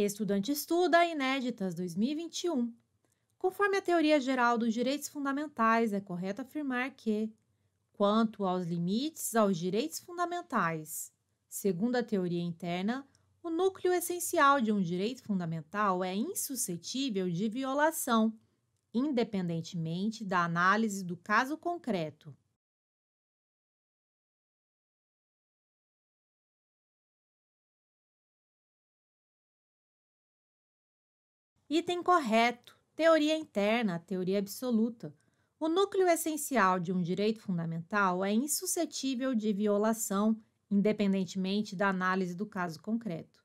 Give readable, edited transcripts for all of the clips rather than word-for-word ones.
Estudante estuda Inéditas 2021. Conforme a teoria geral dos direitos fundamentais, é correto afirmar que, quanto aos limites aos direitos fundamentais, segundo a teoria interna, o núcleo essencial de um direito fundamental é insuscetível de violação, independentemente da análise do caso concreto. Item correto. Teoria interna, teoria absoluta. O núcleo essencial de um direito fundamental é insuscetível de violação, independentemente da análise do caso concreto.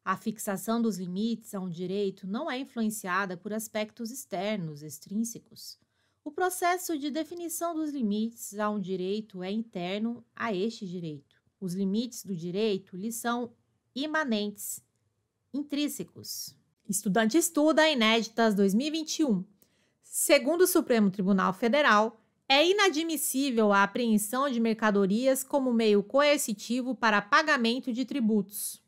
A fixação dos limites a um direito não é influenciada por aspectos externos, extrínsecos. O processo de definição dos limites a um direito é interno a este direito. Os limites do direito lhe são imanentes, intrínsecos. Estudante estuda Inéditas 2021. Segundo o Supremo Tribunal Federal, é inadmissível a apreensão de mercadorias como meio coercitivo para pagamento de tributos.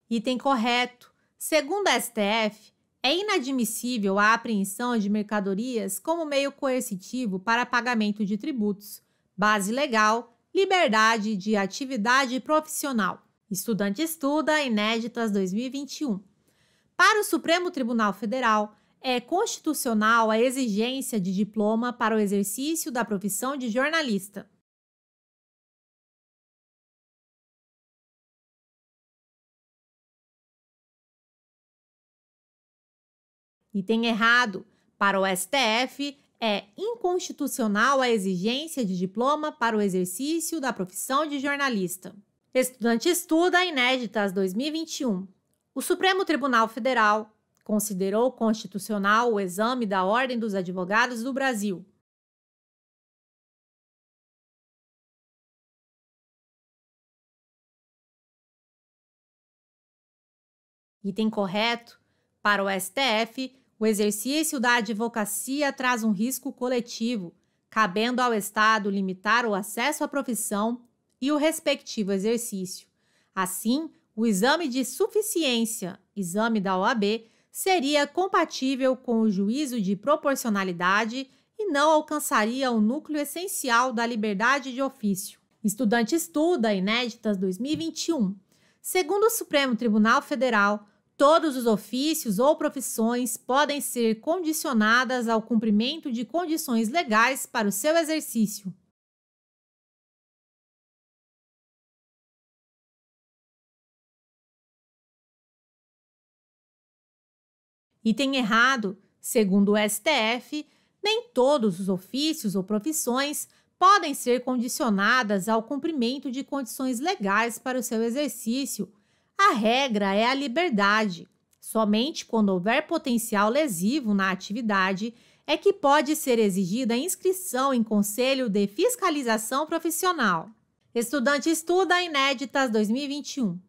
Item correto. Segundo a STF, é inadmissível a apreensão de mercadorias como meio coercitivo para pagamento de tributos. Base legal, liberdade de atividade profissional. Estudante estuda Inéditas 2021. Para o Supremo Tribunal Federal, é constitucional a exigência de diploma para o exercício da profissão de jornalista. Item errado. Para o STF, é inconstitucional a exigência de diploma para o exercício da profissão de jornalista. Estudante estuda Inéditas 2021. O Supremo Tribunal Federal considerou constitucional o exame da Ordem dos Advogados do Brasil. Item correto. Para o STF, o exercício da advocacia traz um risco coletivo, cabendo ao Estado limitar o acesso à profissão e o respectivo exercício. Assim, o exame de suficiência, exame da OAB, seria compatível com o juízo de proporcionalidade e não alcançaria o núcleo essencial da liberdade de ofício. Estudante estuda Inéditas 2021. Segundo o Supremo Tribunal Federal, todos os ofícios ou profissões podem ser condicionadas ao cumprimento de condições legais para o seu exercício. Item errado. Segundo o STF, nem todos os ofícios ou profissões podem ser condicionadas ao cumprimento de condições legais para o seu exercício. A regra é a liberdade. Somente quando houver potencial lesivo na atividade é que pode ser exigida a inscrição em conselho de fiscalização profissional. Estudante estuda Inéditas 2021.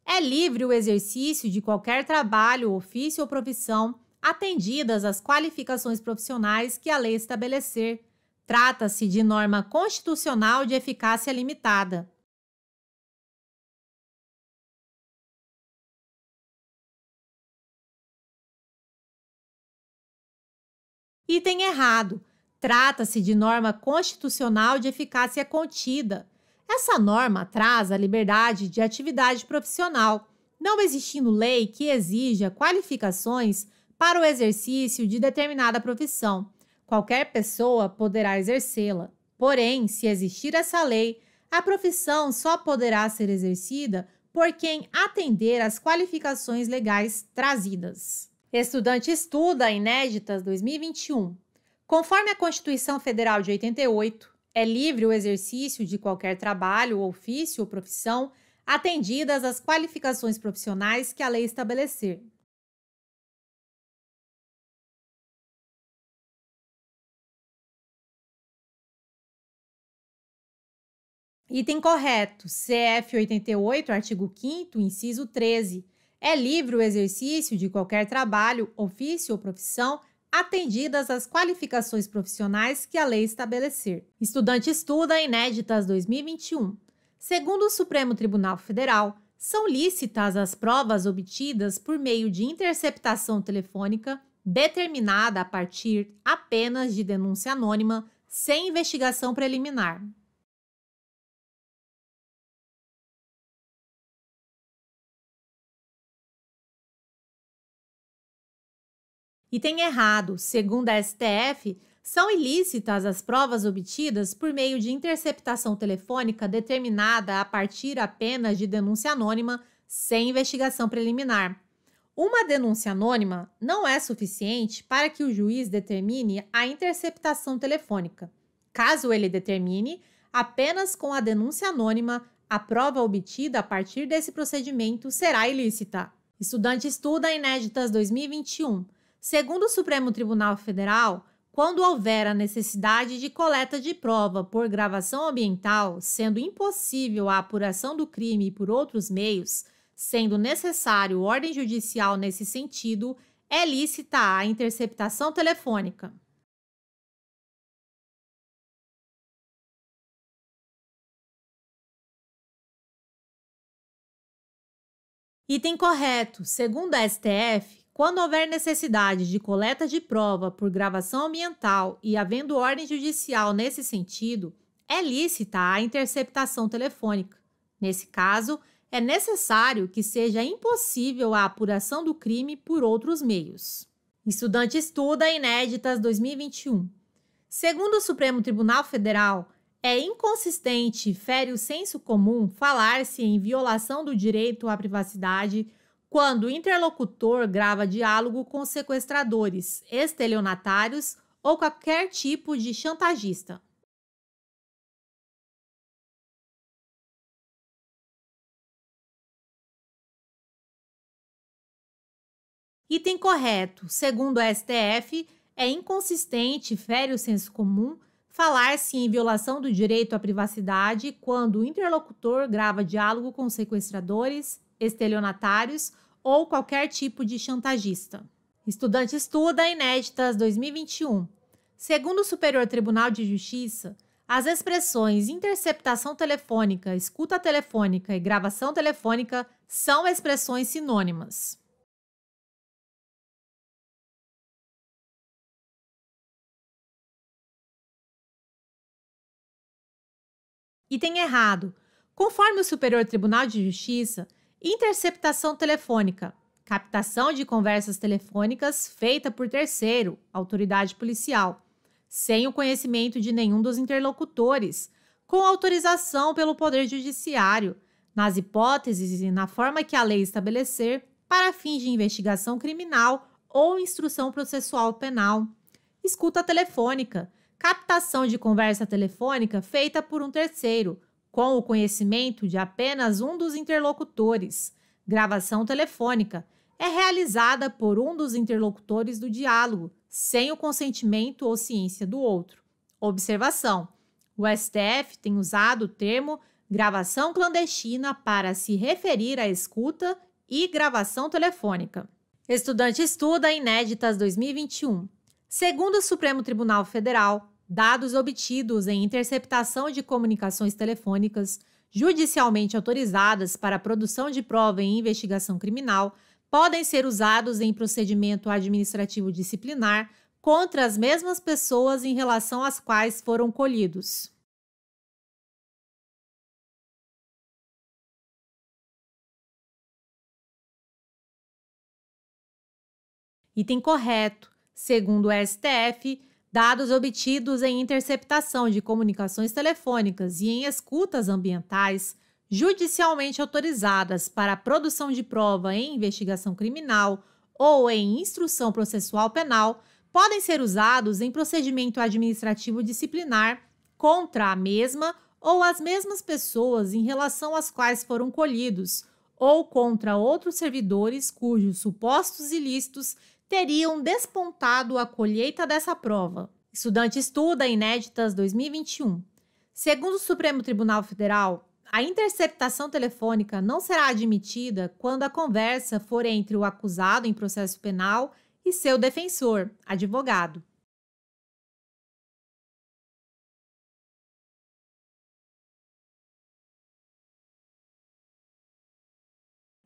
É livre o exercício de qualquer trabalho, ofício ou profissão, atendidas as qualificações profissionais que a lei estabelecer. Trata-se de norma constitucional de eficácia limitada. Item errado. Trata-se de norma constitucional de eficácia contida. Essa norma traz a liberdade de atividade profissional, não existindo lei que exija qualificações para o exercício de determinada profissão. Qualquer pessoa poderá exercê-la. Porém, se existir essa lei, a profissão só poderá ser exercida por quem atender às qualificações legais trazidas. Estudante estuda Inéditas 2021. Conforme a Constituição Federal de 88, é livre o exercício de qualquer trabalho, ofício ou profissão, atendidas as qualificações profissionais que a lei estabelecer. Item correto. CF 88, artigo 5º, inciso 13. É livre o exercício de qualquer trabalho, ofício ou profissão atendidas as qualificações profissionais que a lei estabelecer. Estudante estuda inéditas 2021. Segundo o Supremo Tribunal Federal, são lícitas as provas obtidas por meio de interceptação telefônica determinada a partir apenas de denúncia anônima, sem investigação preliminar. Item errado. Segundo a STF, são ilícitas as provas obtidas por meio de interceptação telefônica determinada a partir apenas de denúncia anônima, sem investigação preliminar. Uma denúncia anônima não é suficiente para que o juiz determine a interceptação telefônica. Caso ele determine, apenas com a denúncia anônima, a prova obtida a partir desse procedimento será ilícita. Estudante estuda inéditas 2021. Segundo o Supremo Tribunal Federal, quando houver a necessidade de coleta de prova por gravação ambiental, sendo impossível a apuração do crime por outros meios, sendo necessário ordem judicial nesse sentido, é lícita a interceptação telefônica. Item correto. Segundo a STF, quando houver necessidade de coleta de prova por gravação ambiental e havendo ordem judicial nesse sentido, é lícita a interceptação telefônica. Nesse caso, é necessário que seja impossível a apuração do crime por outros meios. Estudante estuda inéditas 2021. Segundo o Supremo Tribunal Federal, é inconsistente e fere o senso comum falar-se em violação do direito à privacidade quando o interlocutor grava diálogo com sequestradores, estelionatários ou qualquer tipo de chantagista. Item correto. Segundo o STF, é inconsistente e fere o senso comum falar-se em violação do direito à privacidade quando o interlocutor grava diálogo com sequestradores, estelionatários ou qualquer tipo de chantagista. Estudante estuda inéditas 2021. Segundo o Superior Tribunal de Justiça, as expressões interceptação telefônica, escuta telefônica e gravação telefônica são expressões sinônimas. Item errado. Conforme o Superior Tribunal de Justiça, interceptação telefônica, captação de conversas telefônicas feita por terceiro, autoridade policial, sem o conhecimento de nenhum dos interlocutores, com autorização pelo Poder Judiciário, nas hipóteses e na forma que a lei estabelecer, para fins de investigação criminal ou instrução processual penal. Escuta telefônica, captação de conversa telefônica feita por um terceiro, com o conhecimento de apenas um dos interlocutores. Gravação telefônica é realizada por um dos interlocutores do diálogo, sem o consentimento ou ciência do outro. Observação: o STF tem usado o termo gravação clandestina para se referir à escuta e gravação telefônica. Estudante estuda inéditas 2021. Segundo o Supremo Tribunal Federal, dados obtidos em interceptação de comunicações telefônicas judicialmente autorizadas para a produção de prova em investigação criminal podem ser usados em procedimento administrativo disciplinar contra as mesmas pessoas em relação às quais foram colhidos. Item correto. Segundo o STF, dados obtidos em interceptação de comunicações telefônicas e em escutas ambientais judicialmente autorizadas para a produção de prova em investigação criminal ou em instrução processual penal podem ser usados em procedimento administrativo disciplinar contra a mesma ou as mesmas pessoas em relação às quais foram colhidos, ou contra outros servidores cujos supostos ilícitos teriam despontado a colheita dessa prova. Estudante estuda inéditas 2021. Segundo o Supremo Tribunal Federal, a interceptação telefônica não será admitida quando a conversa for entre o acusado em processo penal e seu defensor, advogado.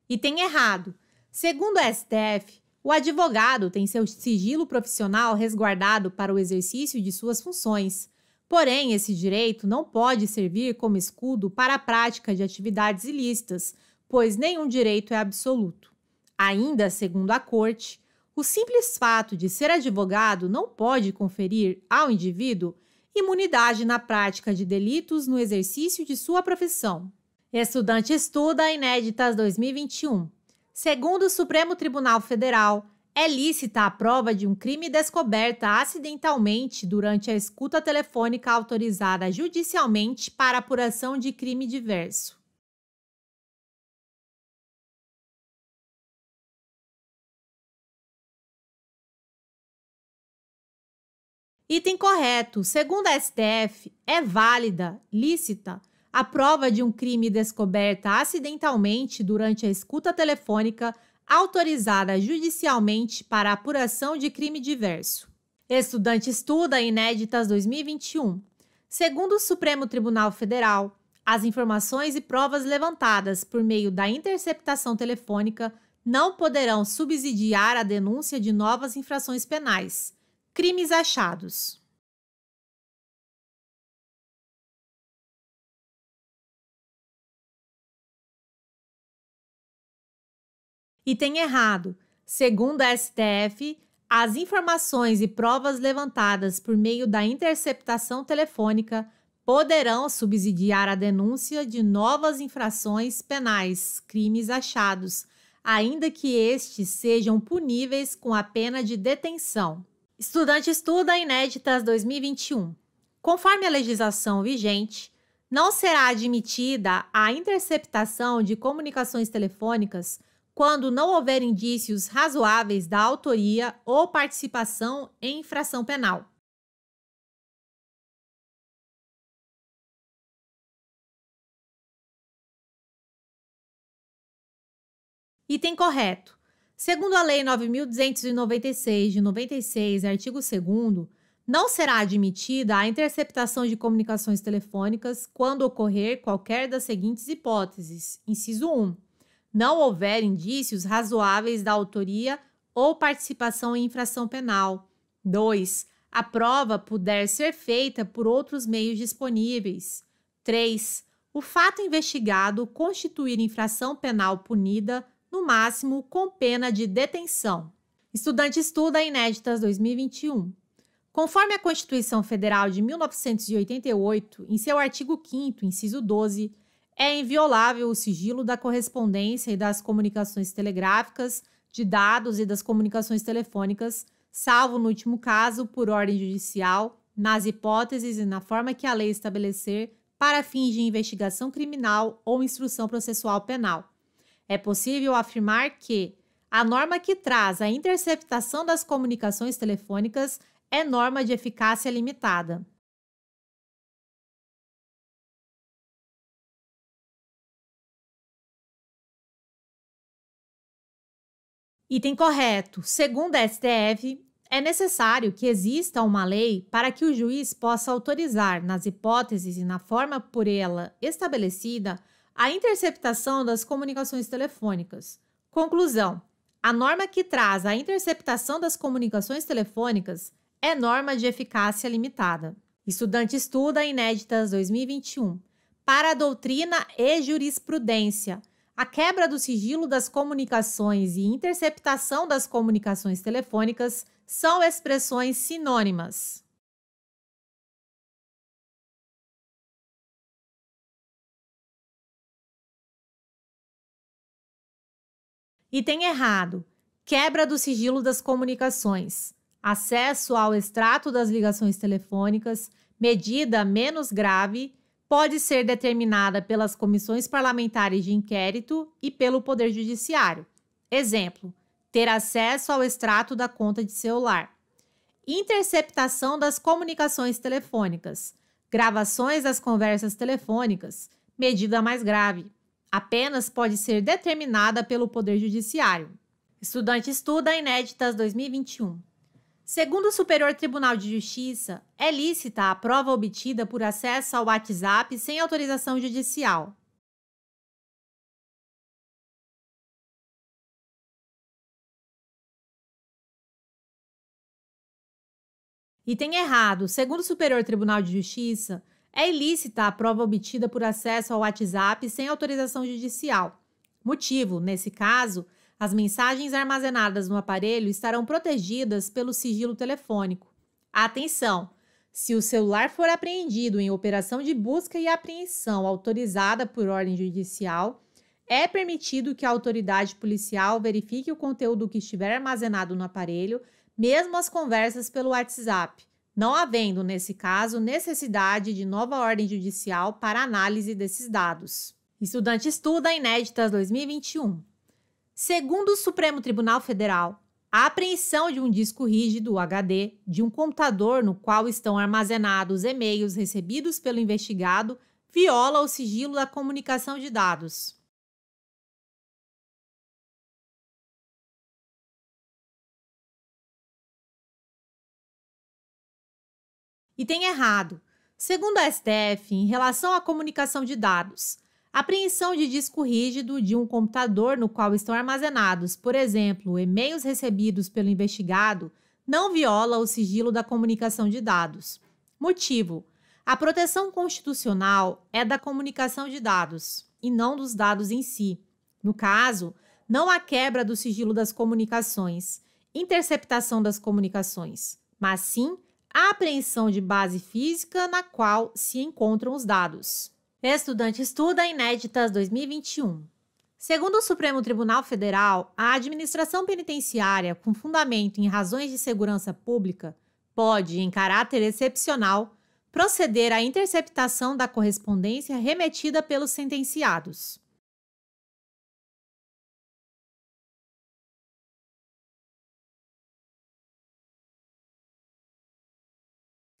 E tem errado. Segundo a STF, o advogado tem seu sigilo profissional resguardado para o exercício de suas funções. Porém, esse direito não pode servir como escudo para a prática de atividades ilícitas, pois nenhum direito é absoluto. Ainda, segundo a Corte, o simples fato de ser advogado não pode conferir ao indivíduo imunidade na prática de delitos no exercício de sua profissão. Estudante estuda Inéditas 2021. Segundo o Supremo Tribunal Federal, é lícita a prova de um crime descoberta acidentalmente durante a escuta telefônica autorizada judicialmente para apuração de crime diverso. Item correto. Segundo a STF, é válida, lícita, a prova de um crime descoberta acidentalmente durante a escuta telefônica autorizada judicialmente para apuração de crime diverso. Estudante estuda Inéditas 2021. Segundo o Supremo Tribunal Federal, as informações e provas levantadas por meio da interceptação telefônica não poderão subsidiar a denúncia de novas infrações penais. Crimes achados. Item errado. Segundo a STF, as informações e provas levantadas por meio da interceptação telefônica poderão subsidiar a denúncia de novas infrações penais, crimes achados, ainda que estes sejam puníveis com a pena de detenção. Estudante estuda Inéditas 2021. Conforme a legislação vigente, não será admitida a interceptação de comunicações telefônicas quando não houver indícios razoáveis da autoria ou participação em infração penal. Item correto. Segundo a Lei 9.296, de 96, artigo 2º, não será admitida a interceptação de comunicações telefônicas quando ocorrer qualquer das seguintes hipóteses. Inciso 1. Não houver indícios razoáveis da autoria ou participação em infração penal. 2. A prova puder ser feita por outros meios disponíveis. 3. O fato investigado constituir infração penal punida, no máximo com pena de detenção. Estudante estuda Inéditas 2021. Conforme a Constituição Federal de 1988, em seu artigo 5º, inciso 12, é inviolável o sigilo da correspondência e das comunicações telegráficas, de dados e das comunicações telefônicas, salvo no último caso, por ordem judicial, nas hipóteses e na forma que a lei estabelecer para fins de investigação criminal ou instrução processual penal. É possível afirmar que a norma que traz a interceptação das comunicações telefônicas é norma de eficácia limitada. Item correto. Segundo a STF, é necessário que exista uma lei para que o juiz possa autorizar, nas hipóteses e na forma por ela estabelecida, a interceptação das comunicações telefônicas. Conclusão: a norma que traz a interceptação das comunicações telefônicas é norma de eficácia limitada. Estudante estuda Inéditas 2021. Para a doutrina e jurisprudência, a quebra do sigilo das comunicações e interceptação das comunicações telefônicas são expressões sinônimas. Item errado. Quebra do sigilo das comunicações. Acesso ao extrato das ligações telefônicas, medida menos grave, pode ser determinada pelas comissões parlamentares de inquérito e pelo Poder Judiciário. Exemplo: ter acesso ao extrato da conta de celular. Interceptação das comunicações telefônicas. Gravações das conversas telefônicas. Medida mais grave. Apenas pode ser determinada pelo Poder Judiciário. Estudante estuda inéditas 2021. Segundo o Superior Tribunal de Justiça, é lícita a prova obtida por acesso ao WhatsApp sem autorização judicial. Item errado. Segundo o Superior Tribunal de Justiça, é ilícita a prova obtida por acesso ao WhatsApp sem autorização judicial. Motivo: nesse caso, as mensagens armazenadas no aparelho estarão protegidas pelo sigilo telefônico. Atenção! Se o celular for apreendido em operação de busca e apreensão autorizada por ordem judicial, é permitido que a autoridade policial verifique o conteúdo que estiver armazenado no aparelho, mesmo as conversas pelo WhatsApp, não havendo, nesse caso, necessidade de nova ordem judicial para análise desses dados. Estudante estuda inéditas 2021. Segundo o Supremo Tribunal Federal, a apreensão de um disco rígido HD de um computador no qual estão armazenados e-mails recebidos pelo investigado viola o sigilo da comunicação de dados. Item errado. Segundo a STF, em relação à comunicação de dados, a apreensão de disco rígido de um computador no qual estão armazenados, por exemplo, e-mails recebidos pelo investigado, não viola o sigilo da comunicação de dados. Motivo: a proteção constitucional é da comunicação de dados e não dos dados em si. No caso, não há quebra do sigilo das comunicações, interceptação das comunicações, mas sim a apreensão de base física na qual se encontram os dados. Estudante estuda inéditas 2021. Segundo o Supremo Tribunal Federal, a administração penitenciária, com fundamento em razões de segurança pública, pode, em caráter excepcional, proceder à interceptação da correspondência remetida pelos sentenciados.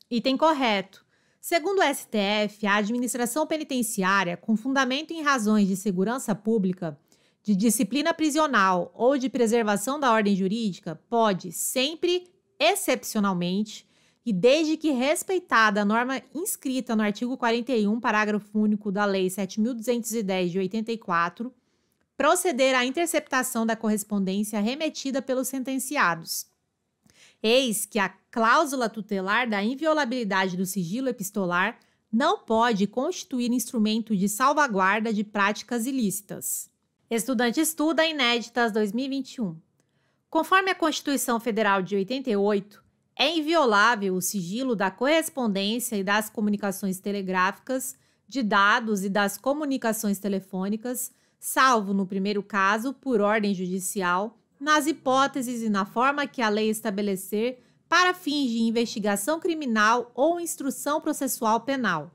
Item correto. Segundo o STF, a administração penitenciária, com fundamento em razões de segurança pública, de disciplina prisional ou de preservação da ordem jurídica, pode, sempre, excepcionalmente, e desde que respeitada a norma inscrita no artigo 41, parágrafo único da Lei 7.210 de 84, proceder à interceptação da correspondência remetida pelos sentenciados. Eis que a cláusula tutelar da inviolabilidade do sigilo epistolar não pode constituir instrumento de salvaguarda de práticas ilícitas. Estudante estuda inéditas 2021. Conforme a Constituição Federal de 88, é inviolável o sigilo da correspondência e das comunicações telegráficas, de dados e das comunicações telefônicas, salvo, no primeiro caso, por ordem judicial, nas hipóteses e na forma que a lei estabelecer para fins de investigação criminal ou instrução processual penal.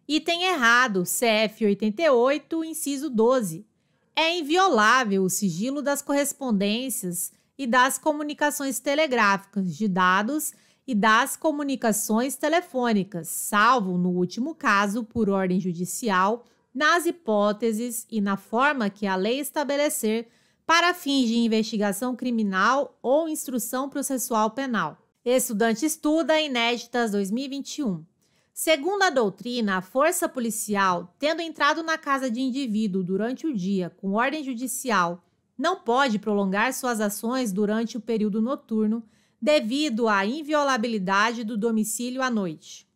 Item errado, CF 88, inciso 12. É inviolável o sigilo das correspondências e das comunicações telegráficas, de dados e das comunicações telefônicas, salvo, no último caso, por ordem judicial, nas hipóteses e na forma que a lei estabelecer para fins de investigação criminal ou instrução processual penal. Estudante estuda inéditas 2021. Segundo a doutrina, a força policial, tendo entrado na casa de indivíduo durante o dia com ordem judicial, não pode prolongar suas ações durante o período noturno, devido à inviolabilidade do domicílio à noite.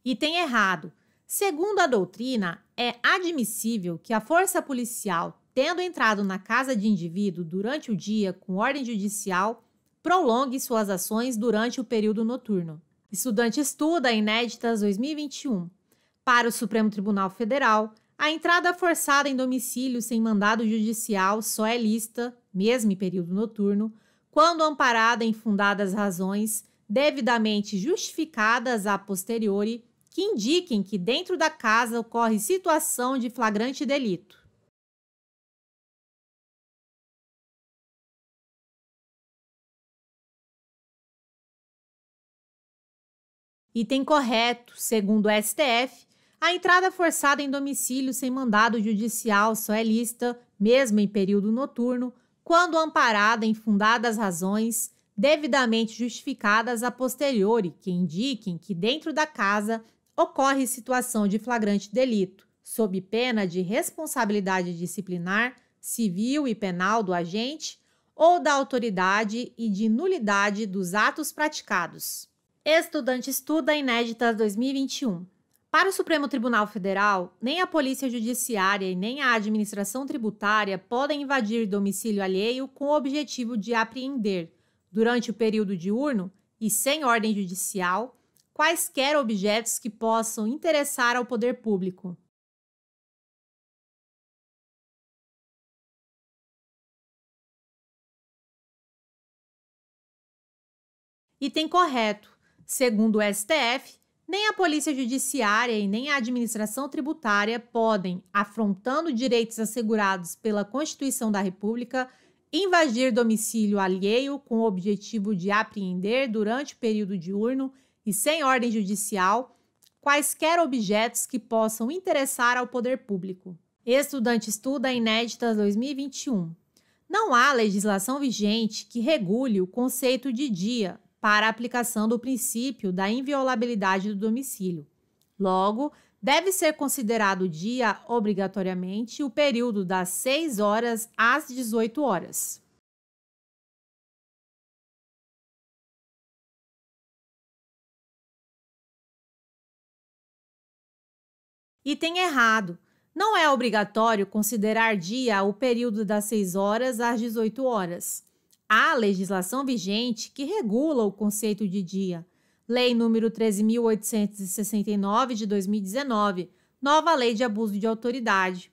Item errado. Segundo a doutrina, é admissível que a força policial, tendo entrado na casa de indivíduo durante o dia com ordem judicial, prolongue suas ações durante o período noturno. Estudante estuda inéditas 2021. Para o Supremo Tribunal Federal, a entrada forçada em domicílio sem mandado judicial só é lícita, mesmo em período noturno, quando amparada em fundadas razões, devidamente justificadas a posteriori, que indiquem que dentro da casa ocorre situação de flagrante delito. Item correto, segundo o STF, a entrada forçada em domicílio sem mandado judicial só é lícita, mesmo em período noturno, quando amparada em fundadas razões, devidamente justificadas a posteriori, que indiquem que dentro da casa ocorre situação de flagrante delito, sob pena de responsabilidade disciplinar, civil e penal do agente ou da autoridade e de nulidade dos atos praticados. Estudante estuda inéditas 2021. Para o Supremo Tribunal Federal, nem a Polícia Judiciária e nem a Administração Tributária podem invadir domicílio alheio com o objetivo de apreender, durante o período diurno e sem ordem judicial, quaisquer objetos que possam interessar ao poder público. Item correto. Segundo o STF, nem a Polícia Judiciária e nem a Administração Tributária podem, afrontando direitos assegurados pela Constituição da República, invadir domicílio alheio com o objetivo de apreender durante o período diurno e sem ordem judicial quaisquer objetos que possam interessar ao poder público. Estudante estuda inéditas 2021. Não há legislação vigente que regule o conceito de dia para a aplicação do princípio da inviolabilidade do domicílio. Logo, deve ser considerado dia, obrigatoriamente, o período das 6 horas às 18 horas. Item errado. Não é obrigatório considerar dia o período das 6 horas às 18 horas. Há legislação vigente que regula o conceito de dia. Lei nº 13.869 de 2019, nova Lei de Abuso de Autoridade.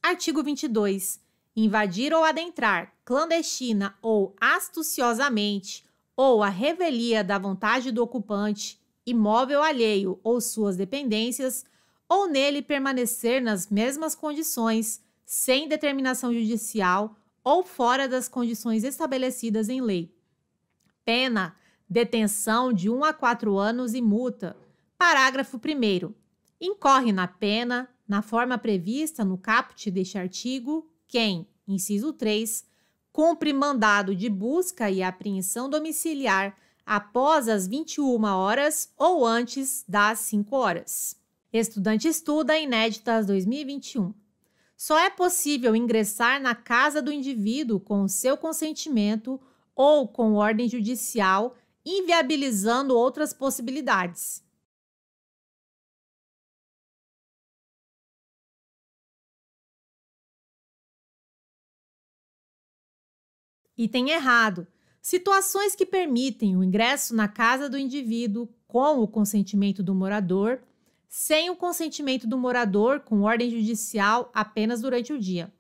Artigo 22. Invadir ou adentrar, clandestina ou astuciosamente, ou à revelia da vontade do ocupante, imóvel alheio ou suas dependências, ou nele permanecer nas mesmas condições, sem determinação judicial ou fora das condições estabelecidas em lei. Pena: detenção de 1 a 4 anos e multa. Parágrafo 1º. Incorre na pena, na forma prevista no caput deste artigo, quem, inciso 3, cumpre mandado de busca e apreensão domiciliar após as 21 horas ou antes das 5 horas. Estudante estuda inéditas 2021. Só é possível ingressar na casa do indivíduo com o seu consentimento ou com ordem judicial, inviabilizando outras possibilidades. Item errado. Situações que permitem o ingresso na casa do indivíduo com o consentimento do morador, sem o consentimento do morador com ordem judicial apenas durante o dia.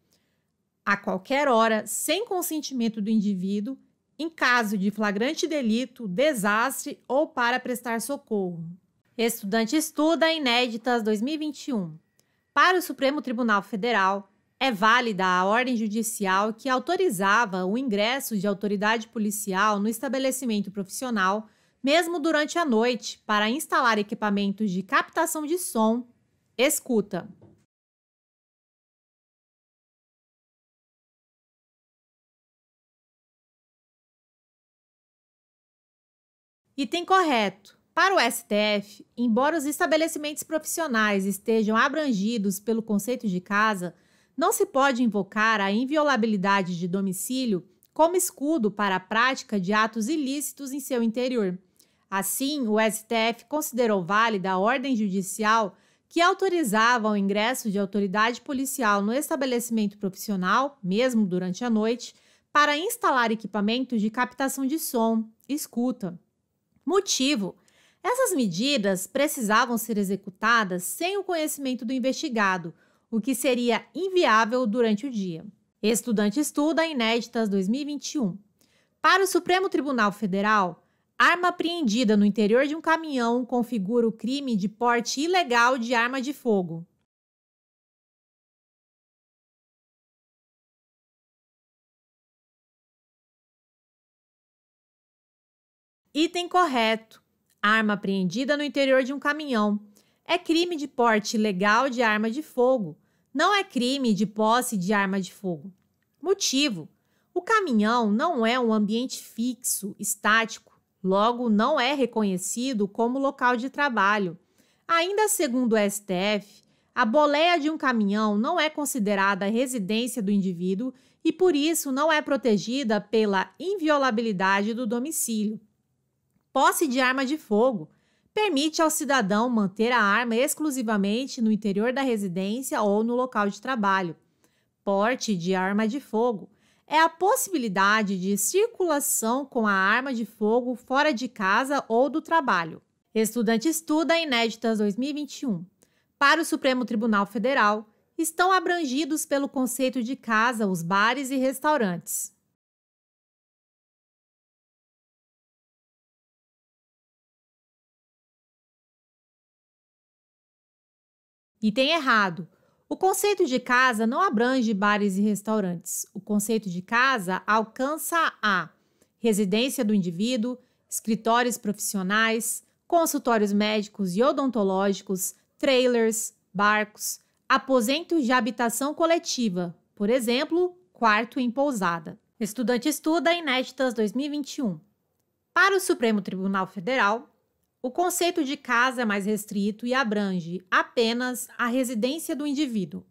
A qualquer hora, sem consentimento do indivíduo, em caso de flagrante delito, desastre ou para prestar socorro. Estudante estuda inéditas 2021. Para o Supremo Tribunal Federal, é válida a ordem judicial que autorizava o ingresso de autoridade policial no estabelecimento profissional, mesmo durante a noite, para instalar equipamentos de captação de som, escuta. Item correto. Para o STF, embora os estabelecimentos profissionais estejam abrangidos pelo conceito de casa, não se pode invocar a inviolabilidade de domicílio como escudo para a prática de atos ilícitos em seu interior. Assim, o STF considerou válida a ordem judicial que autorizava o ingresso de autoridade policial no estabelecimento profissional, mesmo durante a noite, para instalar equipamentos de captação de som, escuta. Motivo: essas medidas precisavam ser executadas sem o conhecimento do investigado, o que seria inviável durante o dia. Estudante estuda inéditas 2021. Para o Supremo Tribunal Federal, arma apreendida no interior de um caminhão configura o crime de porte ilegal de arma de fogo. Item correto. Arma apreendida no interior de um caminhão. É crime de porte ilegal de arma de fogo. Não é crime de posse de arma de fogo. Motivo: o caminhão não é um ambiente fixo, estático, logo não é reconhecido como local de trabalho. Ainda segundo o STF, a boleia de um caminhão não é considerada residência do indivíduo e, por isso, não é protegida pela inviolabilidade do domicílio. Posse de arma de fogo permite ao cidadão manter a arma exclusivamente no interior da residência ou no local de trabalho. Porte de arma de fogo é a possibilidade de circulação com a arma de fogo fora de casa ou do trabalho. Estudante estuda Inéditas 2021. Para o Supremo Tribunal Federal, estão abrangidos pelo conceito de casa os bares e restaurantes. Item errado. O conceito de casa não abrange bares e restaurantes. O conceito de casa alcança a residência do indivíduo, escritórios profissionais, consultórios médicos e odontológicos, trailers, barcos, aposentos de habitação coletiva, por exemplo, quarto em pousada. Estudante estuda Inéditas 2021. Para o Supremo Tribunal Federal, o conceito de casa é mais restrito e abrange apenas a residência do indivíduo.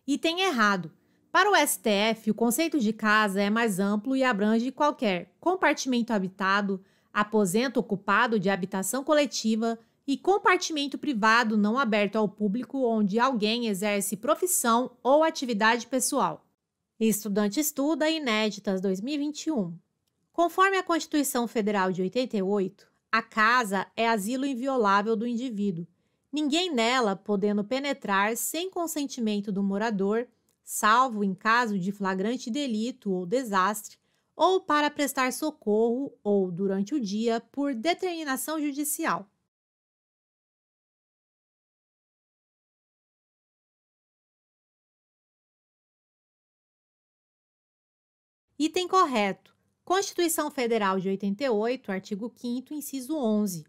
Item errado. Para o STF, o conceito de casa é mais amplo e abrange qualquer compartimento habitado, aposento ocupado de habitação coletiva e compartimento privado não aberto ao público onde alguém exerce profissão ou atividade pessoal. Estudante estuda Inéditas 2021. Conforme a Constituição Federal de 88, a casa é asilo inviolável do indivíduo. Ninguém nela podendo penetrar sem consentimento do morador, salvo em caso de flagrante delito ou desastre, ou para prestar socorro ou durante o dia por determinação judicial. Item correto. Constituição Federal de 88, artigo 5º, inciso 11.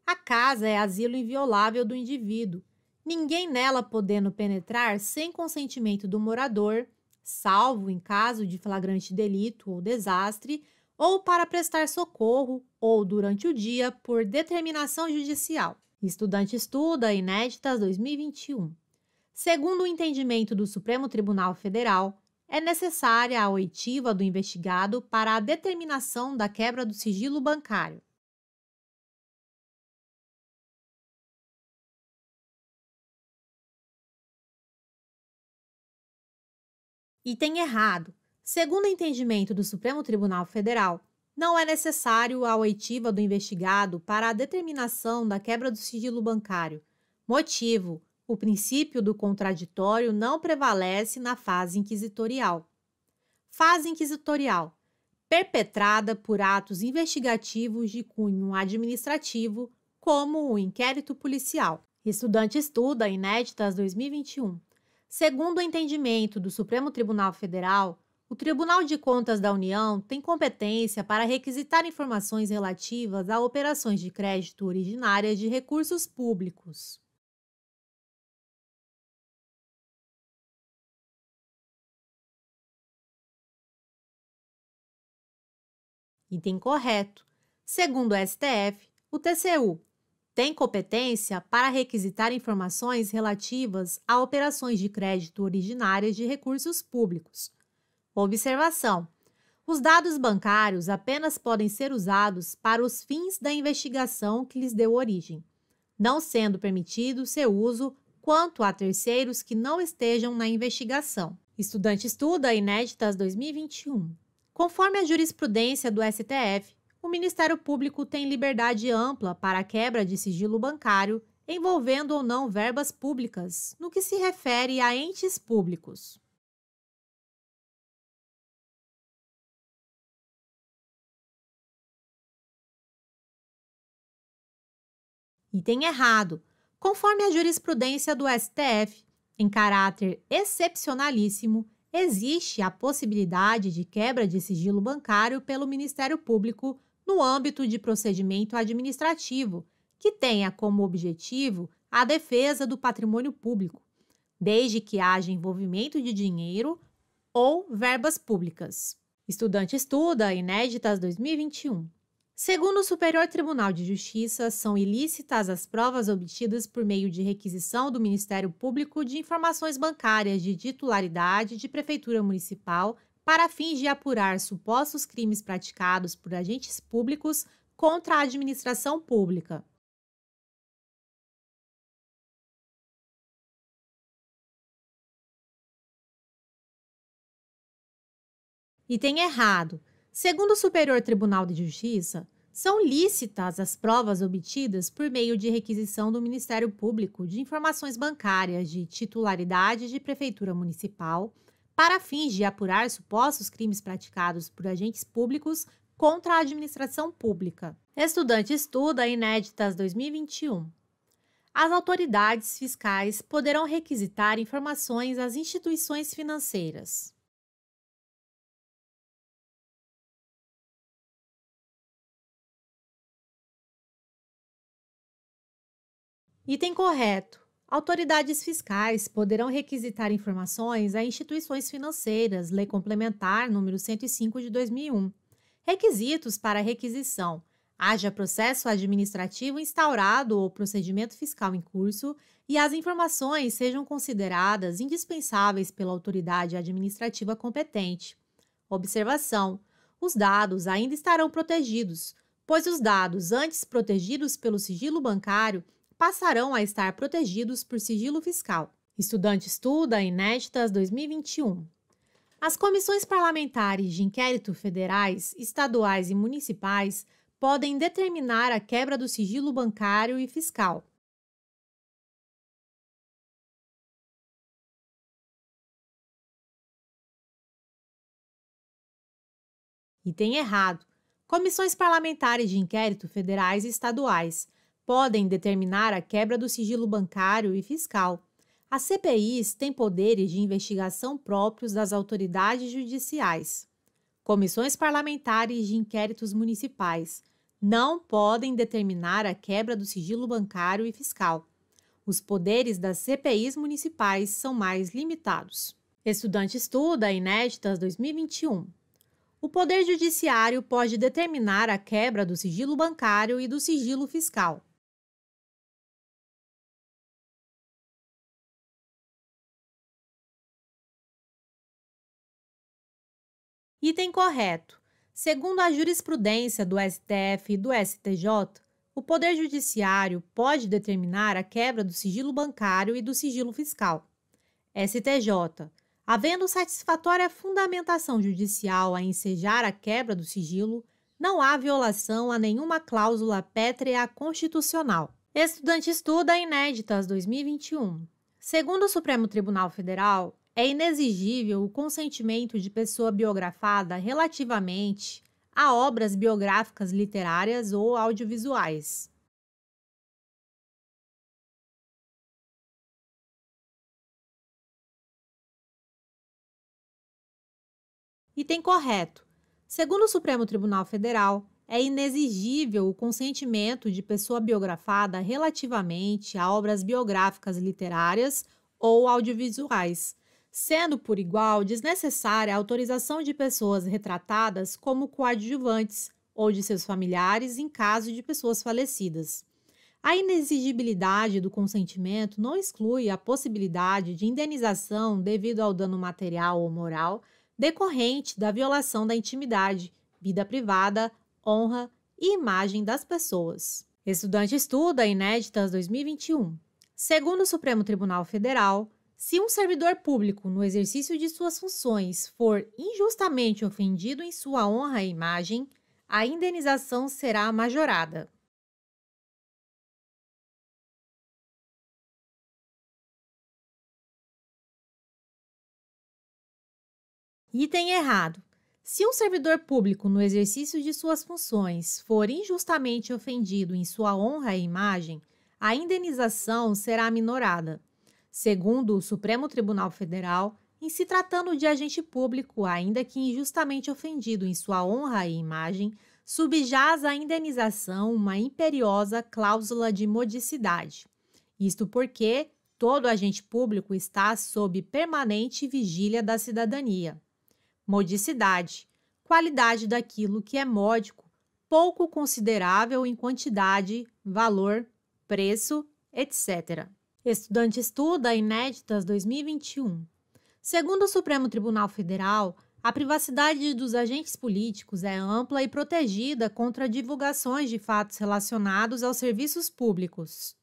A casa é asilo inviolável do indivíduo. Ninguém nela podendo penetrar sem consentimento do morador, salvo em caso de flagrante delito ou desastre, ou para prestar socorro ou durante o dia por determinação judicial. Estudante estuda Inéditas 2021. Segundo o entendimento do Supremo Tribunal Federal, é necessária a oitiva do investigado para a determinação da quebra do sigilo bancário. Item errado. Segundo o entendimento do Supremo Tribunal Federal, não é necessário a oitiva do investigado para a determinação da quebra do sigilo bancário. Motivo: o princípio do contraditório não prevalece na fase inquisitorial. Fase inquisitorial: perpetrada por atos investigativos de cunho administrativo, como o inquérito policial. Estudante estuda Inéditas 2021. Segundo o entendimento do Supremo Tribunal Federal, o Tribunal de Contas da União tem competência para requisitar informações relativas a operações de crédito originárias de recursos públicos. Item correto. Segundo o STF, o TCU tem competência para requisitar informações relativas a operações de crédito originárias de recursos públicos. Observação: os dados bancários apenas podem ser usados para os fins da investigação que lhes deu origem, não sendo permitido seu uso quanto a terceiros que não estejam na investigação. Estudante estuda Inéditas 2021. Conforme a jurisprudência do STF, o Ministério Público tem liberdade ampla para a quebra de sigilo bancário envolvendo ou não verbas públicas, no que se refere a entes públicos. Item errado. Conforme a jurisprudência do STF, Em caráter excepcionalíssimo, existe a possibilidade de quebra de sigilo bancário pelo Ministério Público no âmbito de procedimento administrativo, que tenha como objetivo a defesa do patrimônio público, desde que haja envolvimento de dinheiro ou verbas públicas. Estudante estuda, inéditas 2021. Segundo o Superior Tribunal de Justiça, são ilícitas as provas obtidas por meio de requisição do Ministério Público de informações bancárias de titularidade de Prefeitura Municipal para fins de apurar supostos crimes praticados por agentes públicos contra a administração pública. Item errado. Segundo o Superior Tribunal de Justiça, são lícitas as provas obtidas por meio de requisição do Ministério Público de informações bancárias de titularidade de Prefeitura Municipal para fins de apurar supostos crimes praticados por agentes públicos contra a administração pública. Estudante estuda, inéditas 2021. As autoridades fiscais poderão requisitar informações às instituições financeiras. Item correto. Autoridades fiscais poderão requisitar informações a instituições financeiras, Lei Complementar número 105 de 2001. Requisitos para requisição: haja processo administrativo instaurado ou procedimento fiscal em curso e as informações sejam consideradas indispensáveis pela autoridade administrativa competente. Observação: os dados ainda estarão protegidos, pois os dados antes protegidos pelo sigilo bancário passarão a estar protegidos por sigilo fiscal. Estudante estuda, inéditas 2021. As comissões parlamentares de inquérito federais, estaduais e municipais podem determinar a quebra do sigilo bancário e fiscal. Item errado. Comissões parlamentares de inquérito federais e estaduais podem determinar a quebra do sigilo bancário e fiscal. As CPIs têm poderes de investigação próprios das autoridades judiciais. Comissões parlamentares de inquéritos municipais não podem determinar a quebra do sigilo bancário e fiscal. Os poderes das CPIs municipais são mais limitados. Estudante estuda, inéditas 2021. O Poder Judiciário pode determinar a quebra do sigilo bancário e do sigilo fiscal. Item correto. Segundo a jurisprudência do STF e do STJ, o Poder Judiciário pode determinar a quebra do sigilo bancário e do sigilo fiscal. STJ. Havendo satisfatória fundamentação judicial a ensejar a quebra do sigilo, não há violação a nenhuma cláusula pétrea constitucional. Estudante estuda, inéditas 2021. Segundo o Supremo Tribunal Federal, é inexigível o consentimento de pessoa biografada relativamente a obras biográficas literárias ou audiovisuais. Item correto. Segundo o Supremo Tribunal Federal, é inexigível o consentimento de pessoa biografada relativamente a obras biográficas literárias ou audiovisuais, sendo por igual desnecessária a autorização de pessoas retratadas como coadjuvantes ou de seus familiares em caso de pessoas falecidas. A inexigibilidade do consentimento não exclui a possibilidade de indenização devido ao dano material ou moral decorrente da violação da intimidade, vida privada, honra e imagem das pessoas. Estudante estuda, inéditas 2021. Segundo o Supremo Tribunal Federal, se um servidor público, no exercício de suas funções, for injustamente ofendido em sua honra e imagem, a indenização será majorada. Item errado. Se um servidor público, no exercício de suas funções, for injustamente ofendido em sua honra e imagem, a indenização será minorada. Segundo o Supremo Tribunal Federal, em se tratando de agente público, ainda que injustamente ofendido em sua honra e imagem, subjaz à indenização uma imperiosa cláusula de modicidade. Isto porque todo agente público está sob permanente vigília da cidadania. Modicidade, qualidade daquilo que é módico, pouco considerável em quantidade, valor, preço, etc. Estudante estuda Inéditas 2021. Segundo o Supremo Tribunal Federal, a privacidade dos agentes políticos é ampla e protegida contra divulgações de fatos relacionados aos serviços públicos.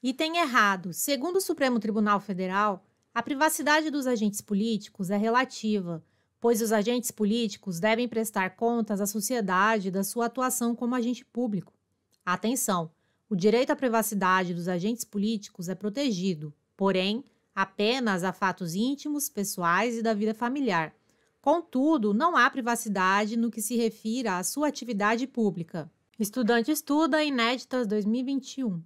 Item errado. Segundo o Supremo Tribunal Federal, a privacidade dos agentes políticos é relativa, pois os agentes políticos devem prestar contas à sociedade da sua atuação como agente público. Atenção! O direito à privacidade dos agentes políticos é protegido, porém, apenas a fatos íntimos, pessoais e da vida familiar. Contudo, não há privacidade no que se refira à sua atividade pública. Estudante estuda Inéditas 2021.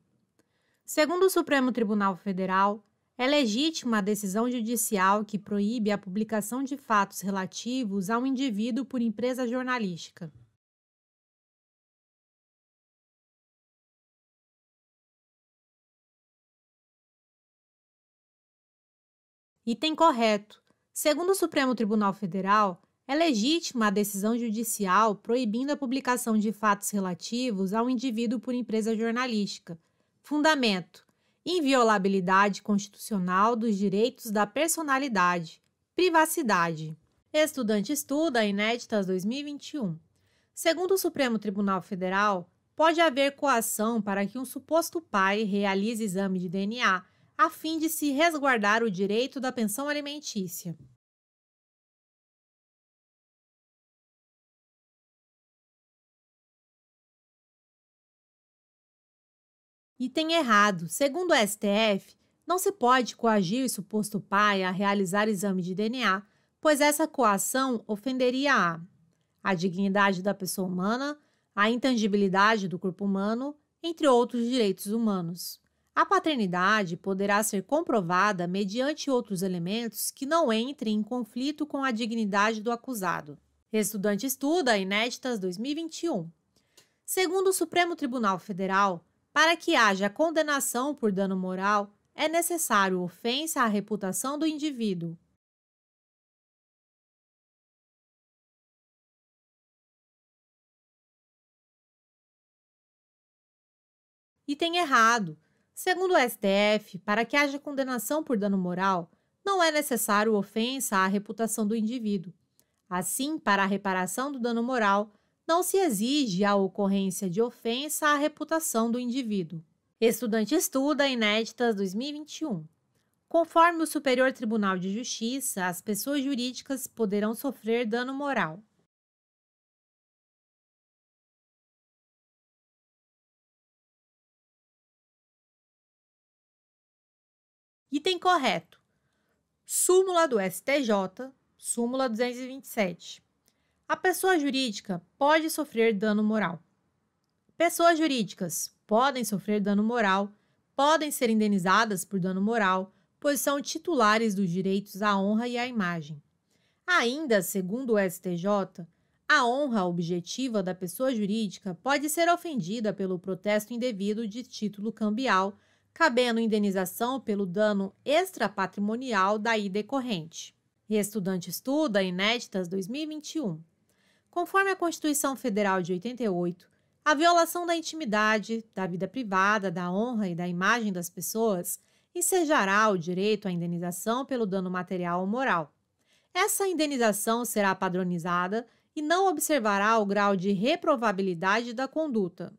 Segundo o Supremo Tribunal Federal, é legítima a decisão judicial que proíbe a publicação de fatos relativos a um indivíduo por empresa jornalística. Item correto. Segundo o Supremo Tribunal Federal, é legítima a decisão judicial proibindo a publicação de fatos relativos a um indivíduo por empresa jornalística. Fundamento: inviolabilidade constitucional dos direitos da personalidade. Privacidade. Estudante estuda Inéditas 2021. Segundo o Supremo Tribunal Federal, pode haver coação para que um suposto pai realize exame de DNA a fim de se resguardar o direito da pensão alimentícia. Item errado. Segundo o STF, não se pode coagir o suposto pai a realizar exame de DNA, pois essa coação ofenderia a dignidade da pessoa humana, a intangibilidade do corpo humano, entre outros direitos humanos. A paternidade poderá ser comprovada mediante outros elementos que não entrem em conflito com a dignidade do acusado. Estudante estuda Inéditas 2021. Segundo o Supremo Tribunal Federal, para que haja condenação por dano moral, é necessário ofensa à reputação do indivíduo. Item errado. Segundo o STF, para que haja condenação por dano moral, não é necessário ofensa à reputação do indivíduo. Assim, para a reparação do dano moral, não se exige a ocorrência de ofensa à reputação do indivíduo. Estudante estuda Inéditas 2021. Conforme o Superior Tribunal de Justiça, as pessoas jurídicas poderão sofrer dano moral. Item correto. Súmula do STJ, súmula 227. A pessoa jurídica pode sofrer dano moral. Pessoas jurídicas podem sofrer dano moral, podem ser indenizadas por dano moral, pois são titulares dos direitos à honra e à imagem. Ainda, segundo o STJ, a honra objetiva da pessoa jurídica pode ser ofendida pelo protesto indevido de título cambial, cabendo indenização pelo dano extrapatrimonial daí decorrente. Estudante estuda Inéditas 2021. Conforme a Constituição Federal de 88, a violação da intimidade, da vida privada, da honra e da imagem das pessoas ensejará o direito à indenização pelo dano material ou moral. Essa indenização será padronizada e não observará o grau de reprovabilidade da conduta.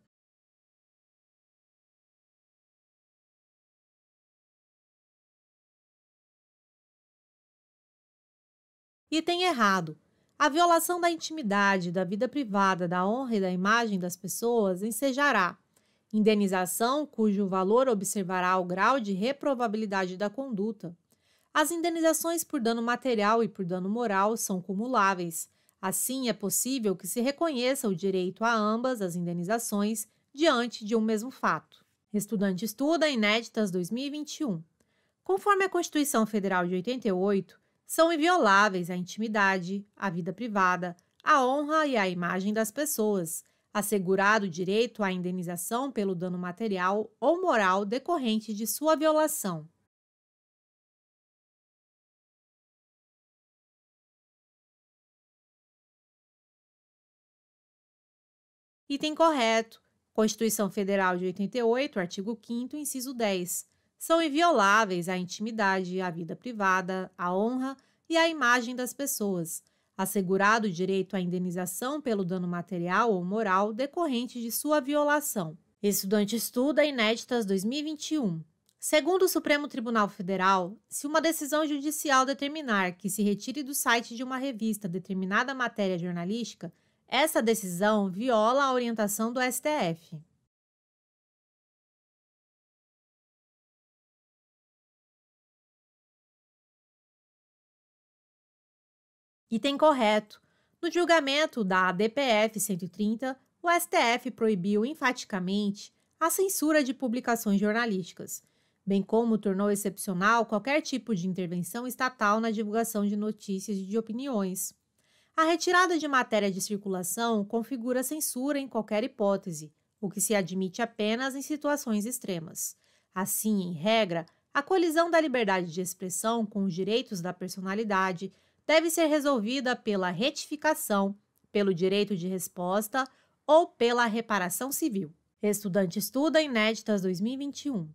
Item errado. A violação da intimidade, da vida privada, da honra e da imagem das pessoas ensejará indenização cujo valor observará o grau de reprovabilidade da conduta. As indenizações por dano material e por dano moral são cumuláveis. Assim, é possível que se reconheça o direito a ambas as indenizações diante de um mesmo fato. Estudante estuda inéditas 2021. Conforme a Constituição Federal de 88, são invioláveis a intimidade, a vida privada, a honra e a imagem das pessoas, assegurado o direito à indenização pelo dano material ou moral decorrente de sua violação. Item correto. Constituição Federal de 88, artigo 5º, inciso 10. São invioláveis a intimidade, a vida privada, a honra e a imagem das pessoas, assegurado o direito à indenização pelo dano material ou moral decorrente de sua violação. Estudante estuda inéditas 2021. Segundo o Supremo Tribunal Federal, se uma decisão judicial determinar que se retire do site de uma revista determinada matéria jornalística, essa decisão viola a orientação do STF. Item correto. No julgamento da ADPF 130, o STF proibiu enfaticamente a censura de publicações jornalísticas, bem como tornou excepcional qualquer tipo de intervenção estatal na divulgação de notícias e de opiniões. A retirada de matéria de circulação configura censura em qualquer hipótese, o que se admite apenas em situações extremas. Assim, em regra, a colisão da liberdade de expressão com os direitos da personalidade deve ser resolvida pela retificação, pelo direito de resposta ou pela reparação civil. Estudante estuda inéditas 2021.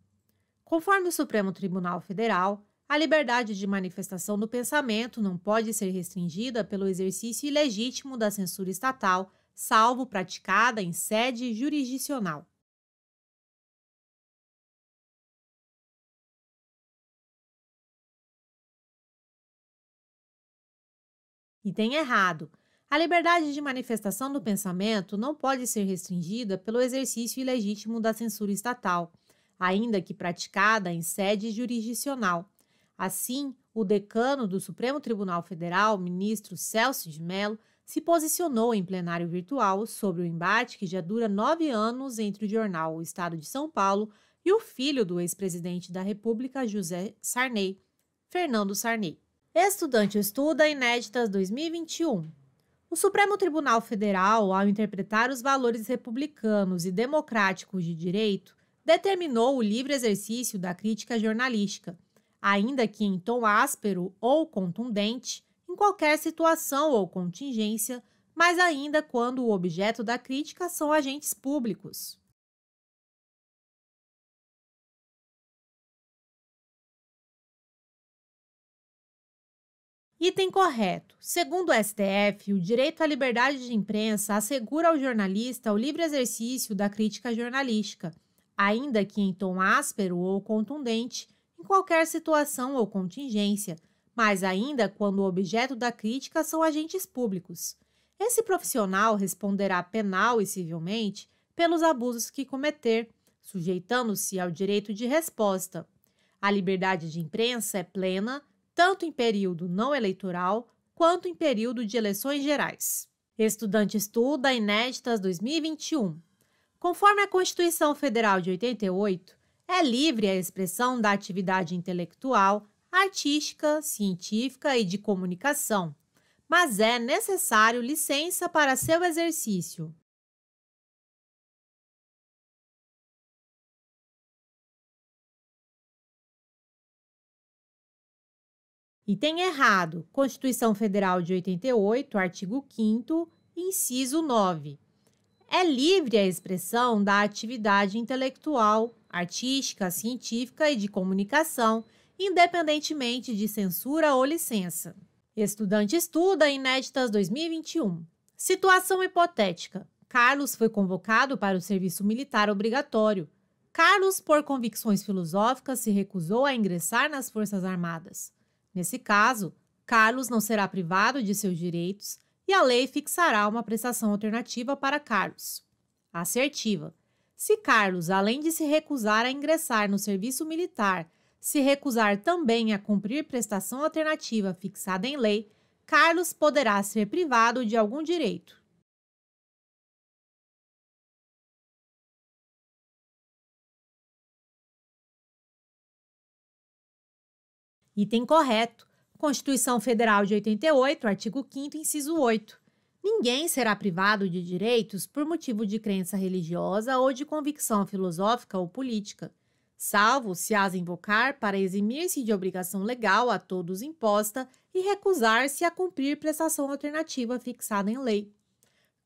Conforme o Supremo Tribunal Federal, a liberdade de manifestação do pensamento não pode ser restringida pelo exercício ilegítimo da censura estatal, salvo praticada em sede jurisdicional. Item errado. A liberdade de manifestação do pensamento não pode ser restringida pelo exercício ilegítimo da censura estatal, ainda que praticada em sede jurisdicional. Assim, o decano do Supremo Tribunal Federal, ministro Celso de Mello, se posicionou em plenário virtual sobre o embate que já dura 9 anos entre o jornal O Estado de São Paulo e o filho do ex-presidente da República, José Sarney, Fernando Sarney. Estudante estuda inéditas 2021. O Supremo Tribunal Federal, ao interpretar os valores republicanos e democráticos de direito, determinou o livre exercício da crítica jornalística, ainda que em tom áspero ou contundente, em qualquer situação ou contingência, mas ainda quando o objeto da crítica são agentes públicos. Item correto. Segundo o STF, o direito à liberdade de imprensa assegura ao jornalista o livre exercício da crítica jornalística, ainda que em tom áspero ou contundente, em qualquer situação ou contingência, mas ainda quando o objeto da crítica são agentes públicos. Esse profissional responderá penal e civilmente pelos abusos que cometer, sujeitando-se ao direito de resposta. A liberdade de imprensa é plena, tanto em período não eleitoral quanto em período de eleições gerais. Estudante estuda inéditas 2021. Conforme a Constituição Federal de 88, é livre a expressão da atividade intelectual, artística, científica e de comunicação, mas é necessário licença para seu exercício. Item errado. Constituição Federal de 88, artigo 5º, inciso 9. É livre a expressão da atividade intelectual, artística, científica e de comunicação, independentemente de censura ou licença. Estudante estuda inéditas 2021. Situação hipotética. Carlos foi convocado para o serviço militar obrigatório. Carlos, por convicções filosóficas, se recusou a ingressar nas Forças Armadas. Nesse caso, Carlos não será privado de seus direitos e a lei fixará uma prestação alternativa para Carlos. Assertiva. Se Carlos, além de se recusar a ingressar no serviço militar, se recusar também a cumprir prestação alternativa fixada em lei, Carlos poderá ser privado de algum direito. Item correto. Constituição Federal de 88, artigo 5º, inciso 8. Ninguém será privado de direitos por motivo de crença religiosa ou de convicção filosófica ou política, salvo se as invocar para eximir-se de obrigação legal a todos imposta e recusar-se a cumprir prestação alternativa fixada em lei.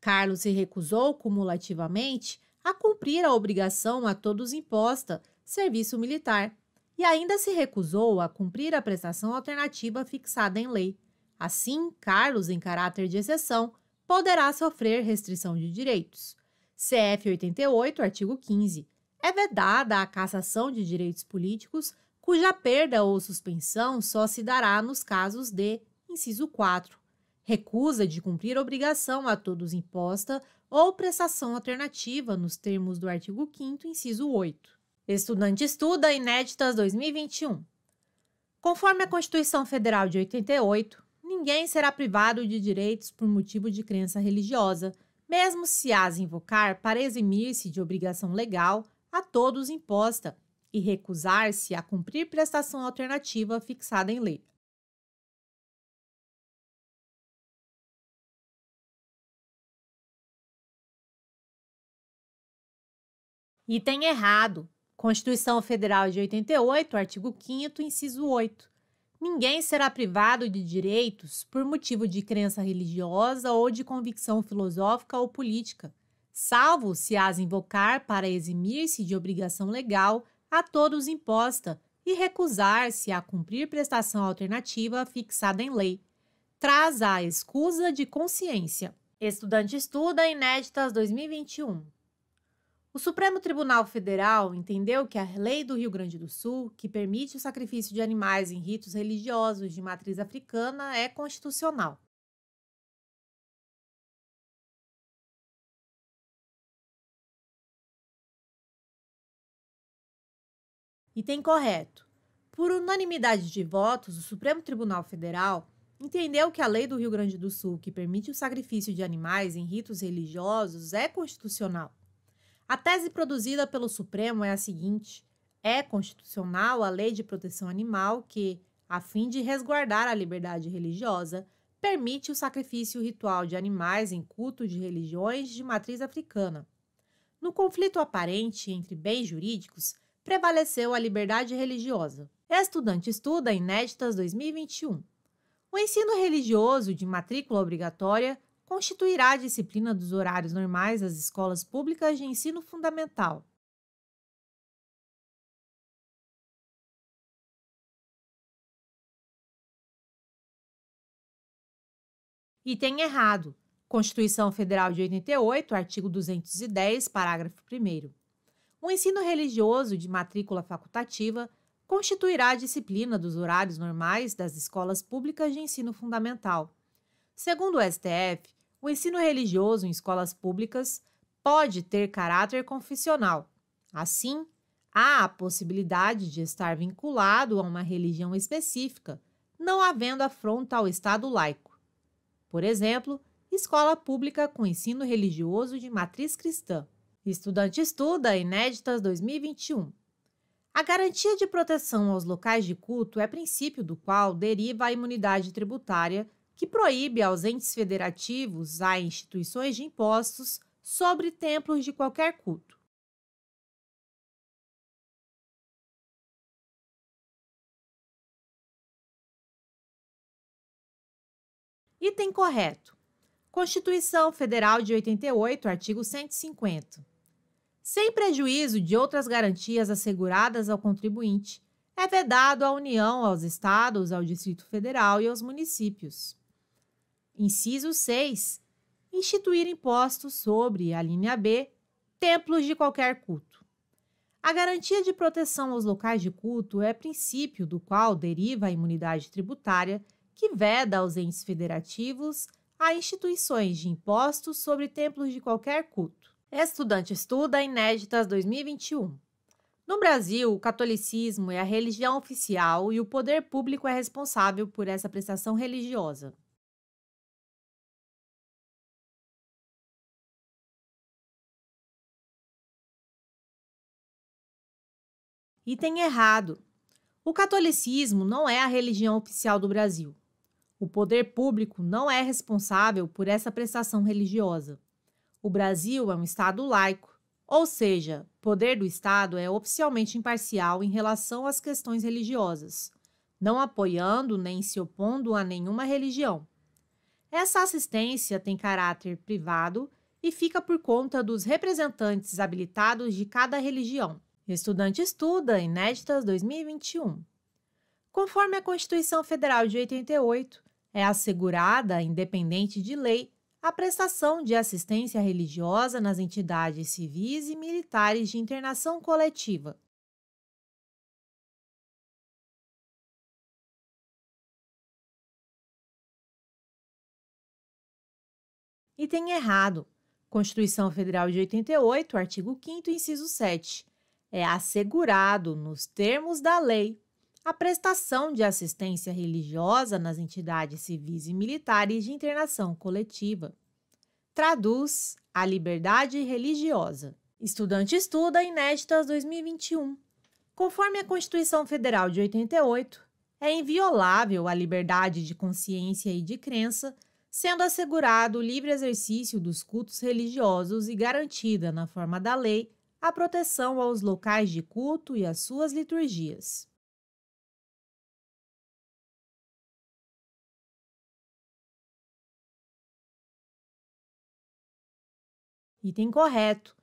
Carlos se recusou cumulativamente a cumprir a obrigação a todos imposta, serviço militar, e ainda se recusou a cumprir a prestação alternativa fixada em lei. Assim, Carlos, em caráter de exceção, poderá sofrer restrição de direitos. CF 88, artigo 15. É vedada a cassação de direitos políticos, cuja perda ou suspensão só se dará nos casos de, inciso 4, recusa de cumprir obrigação a todos imposta ou prestação alternativa nos termos do artigo 5º, inciso 8. Estudante estuda Inéditas 2021. Conforme a Constituição Federal de 88, ninguém será privado de direitos por motivo de crença religiosa, mesmo se as invocar para eximir-se de obrigação legal a todos imposta e recusar-se a cumprir prestação alternativa fixada em lei. Item errado. Constituição Federal de 88, artigo 5º, inciso 8. Ninguém será privado de direitos por motivo de crença religiosa ou de convicção filosófica ou política, salvo se as invocar para eximir-se de obrigação legal a todos imposta e recusar-se a cumprir prestação alternativa fixada em lei. Traz a escusa de consciência. Estudante estuda Inéditas 2021. O Supremo Tribunal Federal entendeu que a Lei do Rio Grande do Sul, que permite o sacrifício de animais em ritos religiosos de matriz africana, é constitucional. Item correto. Por unanimidade de votos, o Supremo Tribunal Federal entendeu que a Lei do Rio Grande do Sul, que permite o sacrifício de animais em ritos religiosos, é constitucional. A tese produzida pelo Supremo é a seguinte: é constitucional a Lei de Proteção Animal que, a fim de resguardar a liberdade religiosa, permite o sacrifício ritual de animais em culto de religiões de matriz africana. No conflito aparente entre bens jurídicos, prevaleceu a liberdade religiosa. Estudante estuda Inéditas 2021. O ensino religioso de matrícula obrigatória constituirá a disciplina dos horários normais das escolas públicas de ensino fundamental. Item errado. Constituição Federal de 88, artigo 210, parágrafo 1º. O ensino religioso de matrícula facultativa constituirá a disciplina dos horários normais das escolas públicas de ensino fundamental. Segundo o STF, o ensino religioso em escolas públicas pode ter caráter confessional. Assim, há a possibilidade de estar vinculado a uma religião específica, não havendo afronta ao Estado laico. Por exemplo, escola pública com ensino religioso de matriz cristã. Estudante estuda Inéditas 2021. A garantia de proteção aos locais de culto é princípio do qual deriva a imunidade tributária, que proíbe aos entes federativos a instituições de impostos sobre templos de qualquer culto. Item correto. Constituição Federal de 88, artigo 150. Sem prejuízo de outras garantias asseguradas ao contribuinte, é vedado à União, aos Estados, ao Distrito Federal e aos municípios. Inciso 6. Instituir impostos sobre, a linha B, templos de qualquer culto. A garantia de proteção aos locais de culto é princípio do qual deriva a imunidade tributária, que veda aos entes federativos a instituições de impostos sobre templos de qualquer culto. Estudante estuda Inéditas 2021. No Brasil, o catolicismo é a religião oficial e o poder público é responsável por essa prestação religiosa. Item errado. O catolicismo não é a religião oficial do Brasil. O poder público não é responsável por essa prestação religiosa. O Brasil é um Estado laico, ou seja, o poder do Estado é oficialmente imparcial em relação às questões religiosas, não apoiando nem se opondo a nenhuma religião. Essa assistência tem caráter privado e fica por conta dos representantes habilitados de cada religião. Estudante estuda, Inéditas 2021. Conforme a Constituição Federal de 88, é assegurada, independente de lei, a prestação de assistência religiosa nas entidades civis e militares de internação coletiva. Item errado. Constituição Federal de 88, artigo 5º, inciso 7. É assegurado, nos termos da lei, a prestação de assistência religiosa nas entidades civis e militares de internação coletiva. Traduz a liberdade religiosa. Estudante estuda, Inéditas 2021. Conforme a Constituição Federal de 88, é inviolável a liberdade de consciência e de crença, sendo assegurado o livre exercício dos cultos religiosos e garantida, na forma da lei, a proteção aos locais de culto e às suas liturgias. Item correto.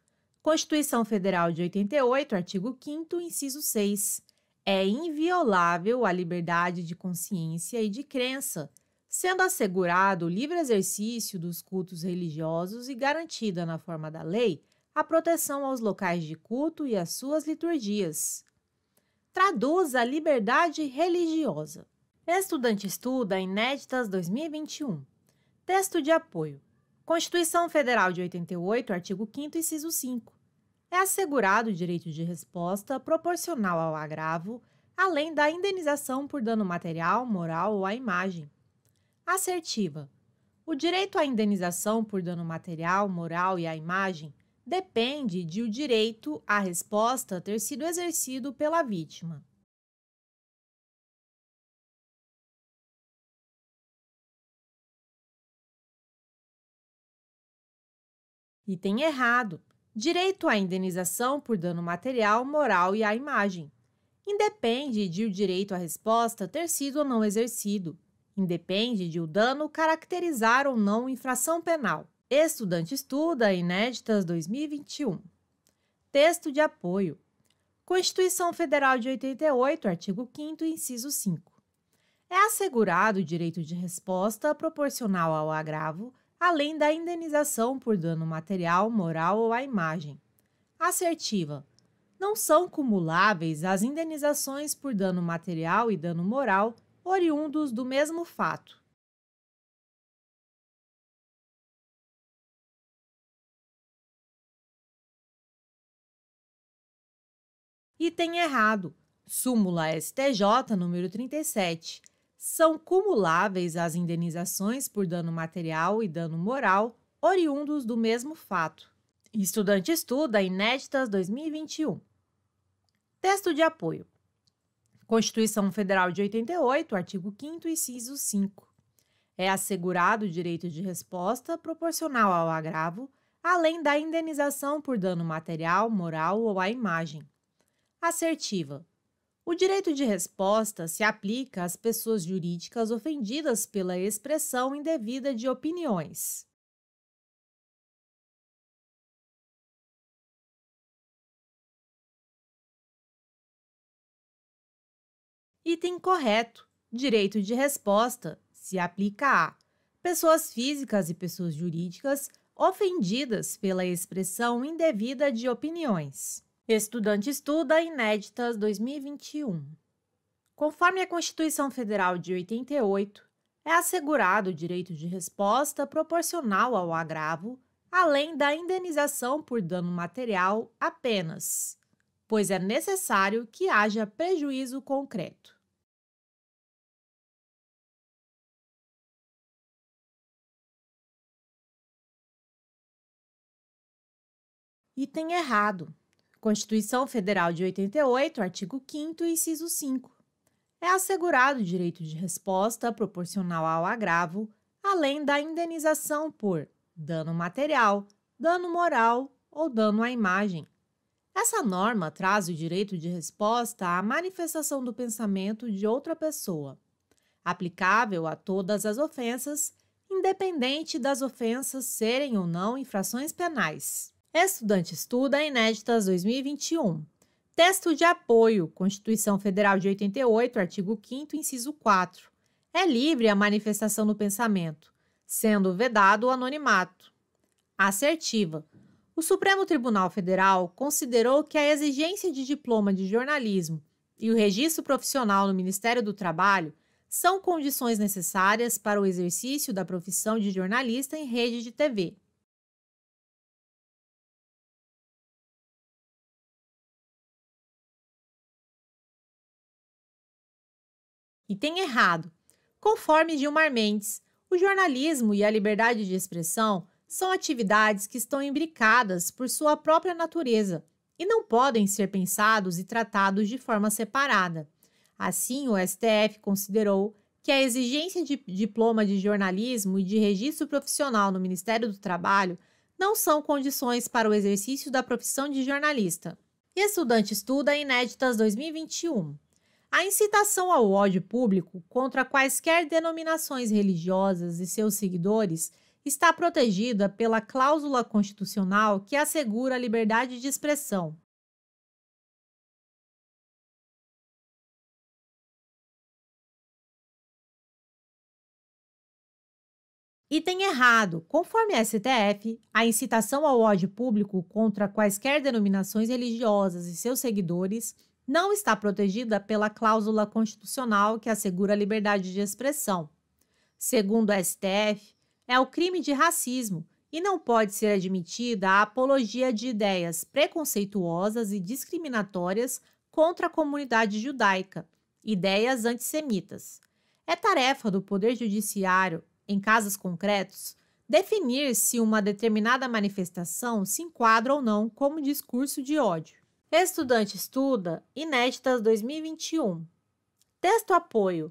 Constituição Federal de 88, artigo 5º, inciso 6. É inviolável a liberdade de consciência e de crença, sendo assegurado o livre exercício dos cultos religiosos e garantida, na forma da lei, a proteção aos locais de culto e às suas liturgias. Traduz a liberdade religiosa. Estudante estuda, Inéditas 2021. Texto de apoio. Constituição Federal de 88, artigo 5º, inciso 5. É assegurado o direito de resposta proporcional ao agravo, além da indenização por dano material, moral ou à imagem. Assertiva. O direito à indenização por dano material, moral e à imagem depende de o direito à resposta ter sido exercido pela vítima. Item errado. Direito à indenização por dano material, moral e à imagem. Independe de o direito à resposta ter sido ou não exercido. Independe de o dano caracterizar ou não infração penal. Estudante estuda, Inéditas 2021. Texto de apoio. Constituição Federal de 88, artigo 5º, inciso 5. É assegurado o direito de resposta proporcional ao agravo, além da indenização por dano material, moral ou à imagem. Assertiva. Não são cumuláveis as indenizações por dano material e dano moral oriundos do mesmo fato. Item errado. Súmula STJ número 37. São cumuláveis as indenizações por dano material e dano moral oriundos do mesmo fato. Estudante estuda, Inéditas 2021. Texto de apoio. Constituição Federal de 88, artigo 5º, inciso 5. É assegurado o direito de resposta proporcional ao agravo, além da indenização por dano material, moral ou à imagem. Assertiva. O direito de resposta se aplica às pessoas jurídicas ofendidas pela expressão indevida de opiniões. Item correto. Direito de resposta se aplica a pessoas físicas e pessoas jurídicas ofendidas pela expressão indevida de opiniões. Estudante estuda, Inéditas 2021. Conforme a Constituição Federal de 88, é assegurado o direito de resposta proporcional ao agravo, além da indenização por dano material apenas, pois é necessário que haja prejuízo concreto. Item errado. Constituição Federal de 88, artigo 5º, inciso 5. É assegurado o direito de resposta proporcional ao agravo, além da indenização por dano material, dano moral ou dano à imagem. Essa norma traz o direito de resposta à manifestação do pensamento de outra pessoa, aplicável a todas as ofensas, independente das ofensas serem ou não infrações penais. Estudante estuda Inéditas 2021. Texto de apoio, Constituição Federal de 88, artigo 5º, inciso 4. É livre a manifestação do pensamento, sendo vedado o anonimato. Assertiva. O Supremo Tribunal Federal considerou que a exigência de diploma de jornalismo e o registro profissional no Ministério do Trabalho são condições necessárias para o exercício da profissão de jornalista em rede de TV. Item errado. Conforme Gilmar Mendes, o jornalismo e a liberdade de expressão são atividades que estão imbricadas por sua própria natureza e não podem ser pensados e tratados de forma separada. Assim, o STF considerou que a exigência de diploma de jornalismo e de registro profissional no Ministério do Trabalho não são condições para o exercício da profissão de jornalista. E estudante estuda Inéditas 2021. A incitação ao ódio público contra quaisquer denominações religiosas e seus seguidores está protegida pela cláusula constitucional que assegura a liberdade de expressão. Item errado. Conforme a STF, a incitação ao ódio público contra quaisquer denominações religiosas e seus seguidores não está protegida pela cláusula constitucional que assegura a liberdade de expressão. Segundo o STF, é o crime de racismo e não pode ser admitida a apologia de ideias preconceituosas e discriminatórias contra a comunidade judaica, ideias antissemitas. É tarefa do Poder Judiciário, em casos concretos, definir se uma determinada manifestação se enquadra ou não como discurso de ódio. Estudante estuda Inéditas 2021. Texto apoio.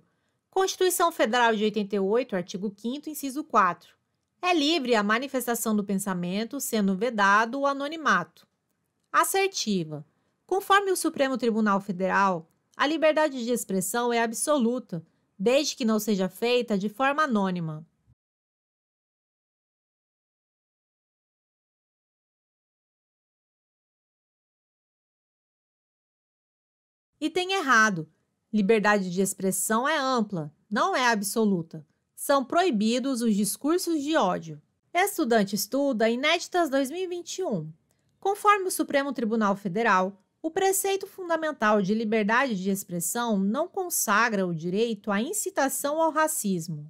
Constituição Federal de 88, artigo 5º, inciso 4. É livre a manifestação do pensamento, sendo vedado o anonimato. Assertiva. Conforme o Supremo Tribunal Federal, a liberdade de expressão é absoluta, desde que não seja feita de forma anônima. Item errado. Liberdade de expressão é ampla, não é absoluta. São proibidos os discursos de ódio. Estudante estuda Inéditas 2021. Conforme o Supremo Tribunal Federal, o preceito fundamental de liberdade de expressão não consagra o direito à incitação ao racismo.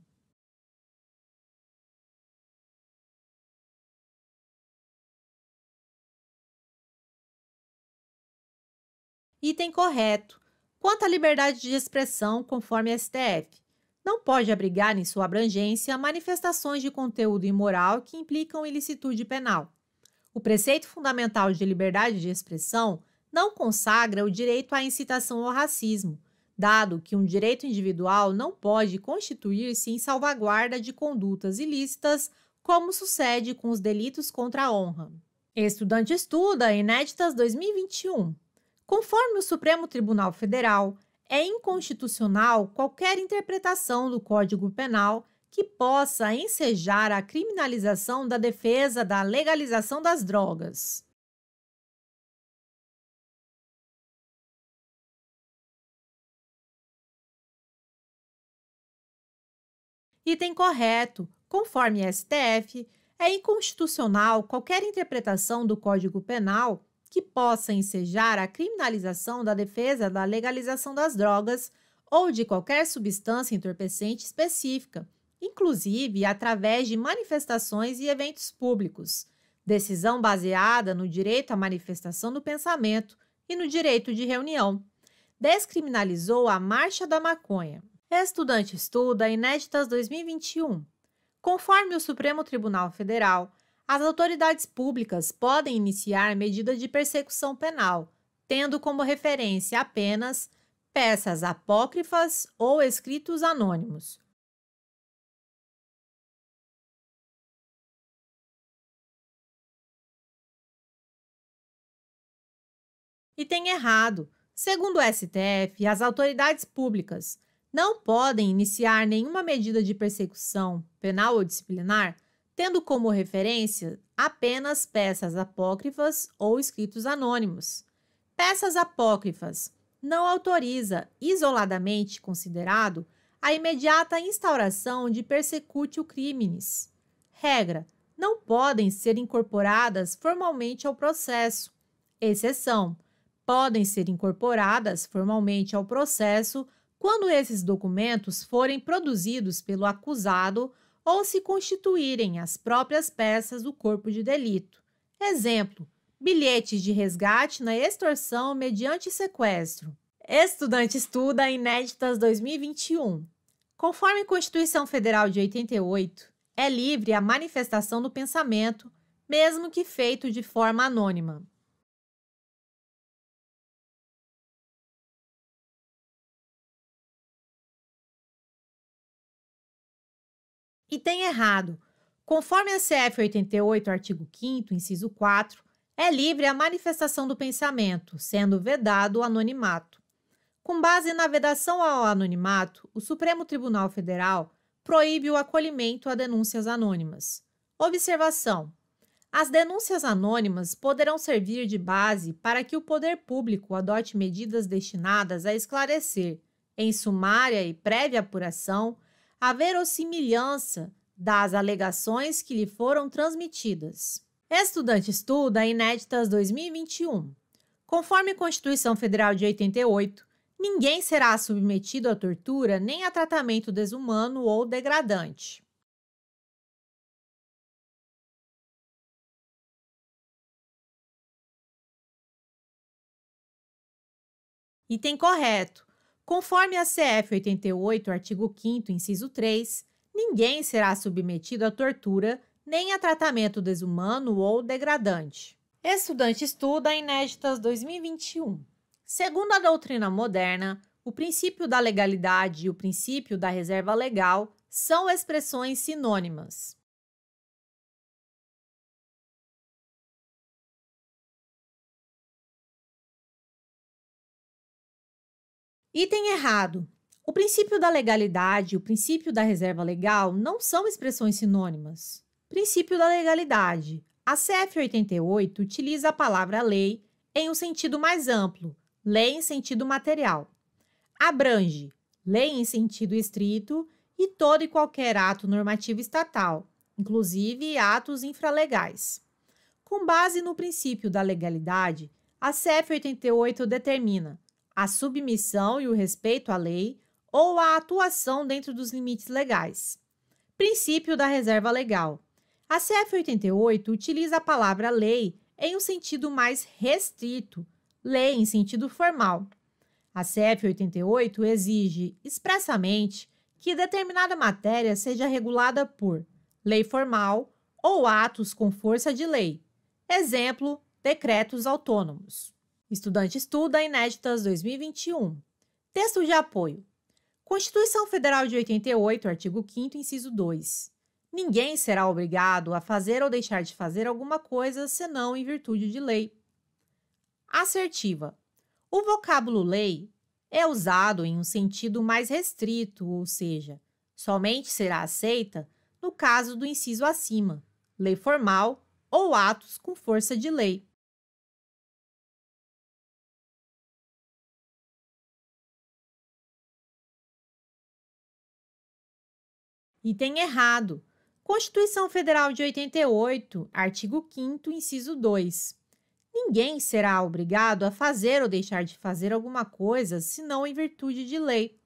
Item correto. Quanto à liberdade de expressão, conforme STF, não pode abrigar em sua abrangência manifestações de conteúdo imoral que implicam ilicitude penal. O preceito fundamental de liberdade de expressão não consagra o direito à incitação ao racismo, dado que um direito individual não pode constituir-se em salvaguarda de condutas ilícitas, como sucede com os delitos contra a honra. Estudante estuda Inéditas 2021. Conforme o Supremo Tribunal Federal, é inconstitucional qualquer interpretação do Código Penal que possa ensejar a criminalização da defesa da legalização das drogas. Item correto. Conforme STF, é inconstitucional qualquer interpretação do Código Penal que possa ensejar a criminalização da defesa da legalização das drogas ou de qualquer substância entorpecente específica, inclusive através de manifestações e eventos públicos, decisão baseada no direito à manifestação do pensamento e no direito de reunião. Descriminalizou a Marcha da Maconha. Estudante estuda Inéditas 2021. Conforme o Supremo Tribunal Federal, As autoridades públicas podem iniciar medida de persecução penal, tendo como referência apenas peças apócrifas ou escritos anônimos. E tem errado. Segundo o STF, as autoridades públicas não podem iniciar nenhuma medida de persecução penal ou disciplinar, tendo como referência apenas peças apócrifas ou escritos anônimos. Peças apócrifas não autoriza, isoladamente considerado, a imediata instauração de persecutio criminis. Regra: não podem ser incorporadas formalmente ao processo. Exceção: podem ser incorporadas formalmente ao processo quando esses documentos forem produzidos pelo acusado ou se constituírem as próprias peças do corpo de delito. Exemplo: bilhetes de resgate na extorsão mediante sequestro. Estudante estuda Inéditas 2021. Conforme a Constituição Federal de 88, é livre a manifestação do pensamento, mesmo que feito de forma anônima. E tem errado. Conforme a CF 88, artigo 5º, inciso 4, é livre a manifestação do pensamento, sendo vedado o anonimato. Com base na vedação ao anonimato, o Supremo Tribunal Federal proíbe o acolhimento a denúncias anônimas. Observação: as denúncias anônimas poderão servir de base para que o poder público adote medidas destinadas a esclarecer, em sumária e prévia apuração, a verossimilhança das alegações que lhe foram transmitidas. Estudante estuda Inéditas 2021. Conforme a Constituição Federal de 88, ninguém será submetido à tortura nem a tratamento desumano ou degradante. Item correto. Conforme a CF 88, artigo 5º, inciso 3, ninguém será submetido à tortura nem a tratamento desumano ou degradante. Estudante estuda Inéditas 2021. Segundo a doutrina moderna, o princípio da legalidade e o princípio da reserva legal são expressões sinônimas. Item errado. O princípio da legalidade e o princípio da reserva legal não são expressões sinônimas. Princípio da legalidade. A CF 88 utiliza a palavra lei em um sentido mais amplo, lei em sentido material. Abrange lei em sentido estrito e todo e qualquer ato normativo estatal, inclusive atos infralegais. Com base no princípio da legalidade, a CF 88 determina a submissão e o respeito à lei ou a atuação dentro dos limites legais. Princípio da reserva legal. A CF 88 utiliza a palavra lei em um sentido mais restrito, lei em sentido formal. A CF 88 exige expressamente que determinada matéria seja regulada por lei formal ou atos com força de lei. Exemplo: decretos autônomos. Estudante estuda Inéditas 2021. Texto de apoio. Constituição Federal de 88, artigo 5º, inciso 2. Ninguém será obrigado a fazer ou deixar de fazer alguma coisa senão em virtude de lei. Assertiva. O vocábulo lei é usado em um sentido mais restrito, ou seja, somente será aceita no caso do inciso acima, lei formal ou atos com força de lei. Item errado. Constituição Federal de 88, artigo 5º, inciso 2. Ninguém será obrigado a fazer ou deixar de fazer alguma coisa senão em virtude de lei.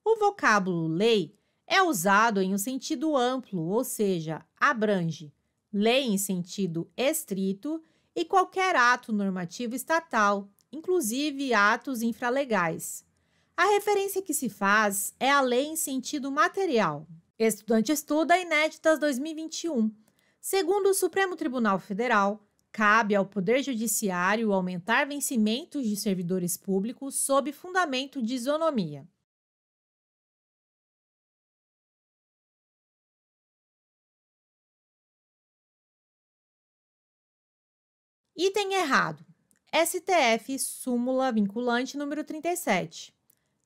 O vocábulo lei é usado em um sentido amplo, ou seja, abrange lei em sentido estrito e qualquer ato normativo estatal, inclusive atos infralegais. A referência que se faz é a lei em sentido material. Estudante estuda Inéditas 2021. Segundo o Supremo Tribunal Federal, cabe ao Poder Judiciário aumentar vencimentos de servidores públicos sob fundamento de isonomia. Item errado. STF, súmula vinculante número 37.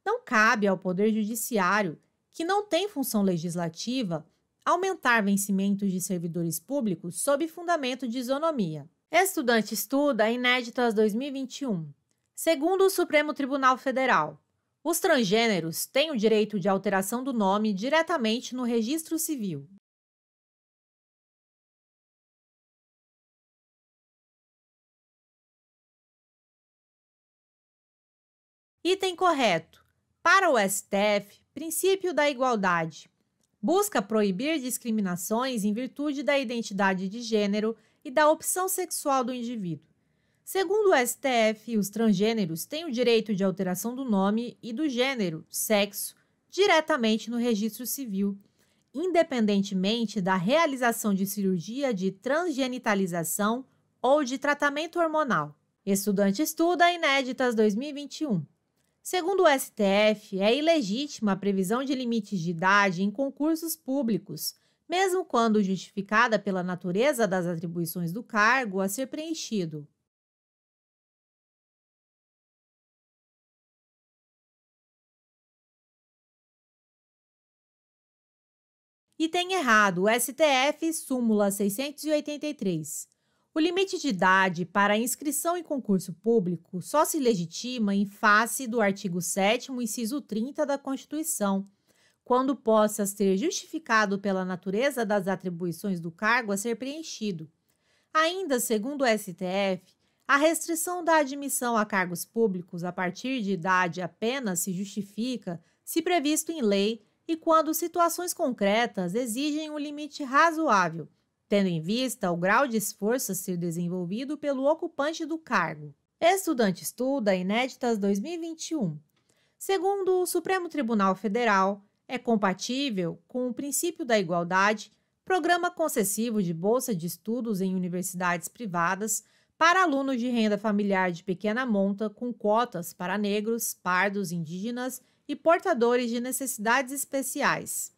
Não cabe ao Poder Judiciário, que não tem função legislativa, aumentar vencimentos de servidores públicos sob fundamento de isonomia. Estudante estuda inéditas 2021. Segundo o Supremo Tribunal Federal, os transgêneros têm o direito de alteração do nome diretamente no registro civil. Item correto. Para o STF, princípio da igualdade. Busca proibir discriminações em virtude da identidade de gênero e da opção sexual do indivíduo. Segundo o STF, os transgêneros têm o direito de alteração do nome e do gênero, sexo, diretamente no registro civil, independentemente da realização de cirurgia de transgenitalização ou de tratamento hormonal. Estudante estuda inéditas 2021. Segundo o STF, é ilegítima a previsão de limites de idade em concursos públicos, mesmo quando justificada pela natureza das atribuições do cargo a ser preenchido. Item errado, STF, súmula 683. O limite de idade para a inscrição em concurso público só se legitima em face do artigo 7º, inciso 30 da Constituição, quando possa ser justificado pela natureza das atribuições do cargo a ser preenchido. Ainda segundo o STF, a restrição da admissão a cargos públicos a partir de idade apenas se justifica se previsto em lei e quando situações concretas exigem um limite razoável, tendo em vista o grau de esforço a ser desenvolvido pelo ocupante do cargo. Estudante estuda inéditas 2021. Segundo o Supremo Tribunal Federal, é compatível com o princípio da igualdade programa concessivo de bolsa de estudos em universidades privadas para alunos de renda familiar de pequena monta com cotas para negros, pardos, indígenas e portadores de necessidades especiais.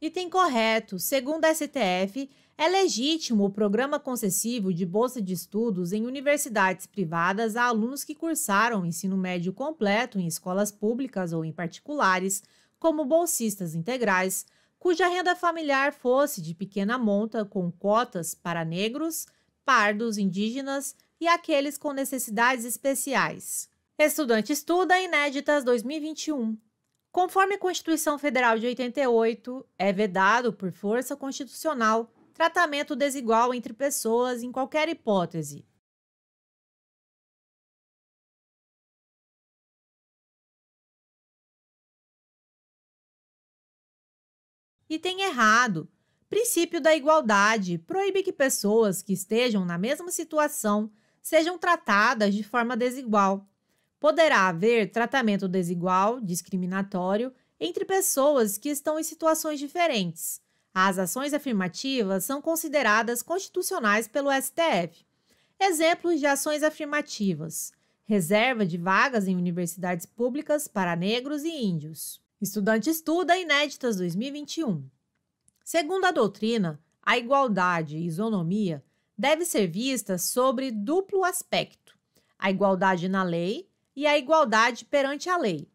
Item correto. Segundo a STF, é legítimo o programa concessivo de bolsa de estudos em universidades privadas a alunos que cursaram o ensino médio completo em escolas públicas ou em particulares, como bolsistas integrais, cuja renda familiar fosse de pequena monta com cotas para negros, pardos, indígenas e aqueles com necessidades especiais. Estudante estuda inéditas 2021. Conforme a Constituição Federal de 88, é vedado, por força constitucional, tratamento desigual entre pessoas em qualquer hipótese. Item errado. Princípio da igualdade proíbe que pessoas que estejam na mesma situação sejam tratadas de forma desigual. Poderá haver tratamento desigual, discriminatório, entre pessoas que estão em situações diferentes. As ações afirmativas são consideradas constitucionais pelo STF. Exemplos de ações afirmativas: reserva de vagas em universidades públicas para negros e índios. Estudante estuda inéditas 2021. Segundo a doutrina, a igualdade e isonomia deve ser vista sobre duplo aspecto: a igualdade na lei e a igualdade perante a lei.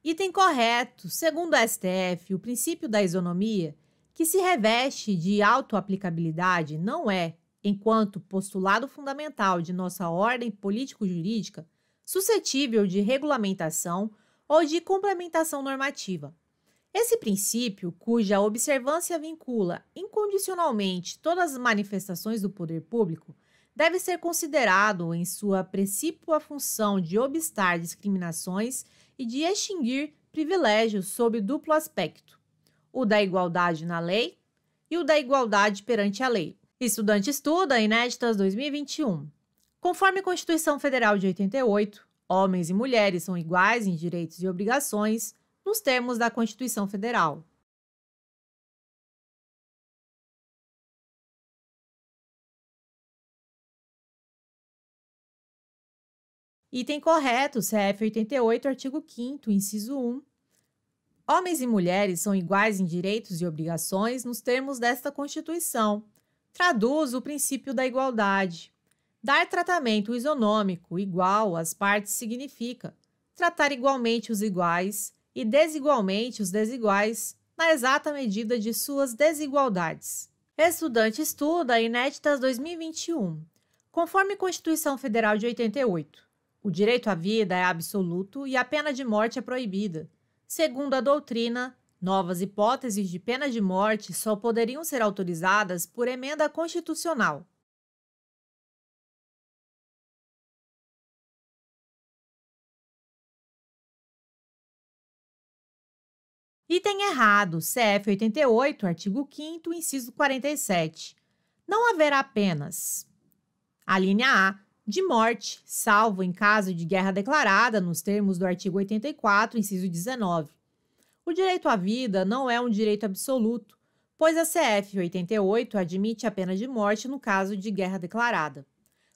Item correto. Segundo a STF, o princípio da isonomia, que se reveste de autoaplicabilidade, não é, enquanto postulado fundamental de nossa ordem político-jurídica, suscetível de regulamentação ou de complementação normativa. Esse princípio, cuja observância vincula incondicionalmente todas as manifestações do poder público, deve ser considerado em sua precípua função de obstar discriminações e de extinguir privilégios sob duplo aspecto: o da igualdade na lei e o da igualdade perante a lei. Estudante estuda Inéditas 2021. Conforme a Constituição Federal de 88, homens e mulheres são iguais em direitos e obrigações nos termos da Constituição Federal. Item correto, CF 88, artigo 5º, inciso 1. Homens e mulheres são iguais em direitos e obrigações nos termos desta Constituição. Traduz o princípio da igualdade. Dar tratamento isonômico igual às partes significa tratar igualmente os iguais e desigualmente os desiguais na exata medida de suas desigualdades. Estudante estuda Inéditas 2021. Conforme a Constituição Federal de 88, o direito à vida é absoluto e a pena de morte é proibida. Segundo a doutrina, novas hipóteses de pena de morte só poderiam ser autorizadas por emenda constitucional. Item errado, CF 88, artigo 5º, inciso 47. Não haverá penas. A linha A, de morte, salvo em caso de guerra declarada, nos termos do artigo 84, inciso 19. O direito à vida não é um direito absoluto, pois a CF 88 admite a pena de morte no caso de guerra declarada.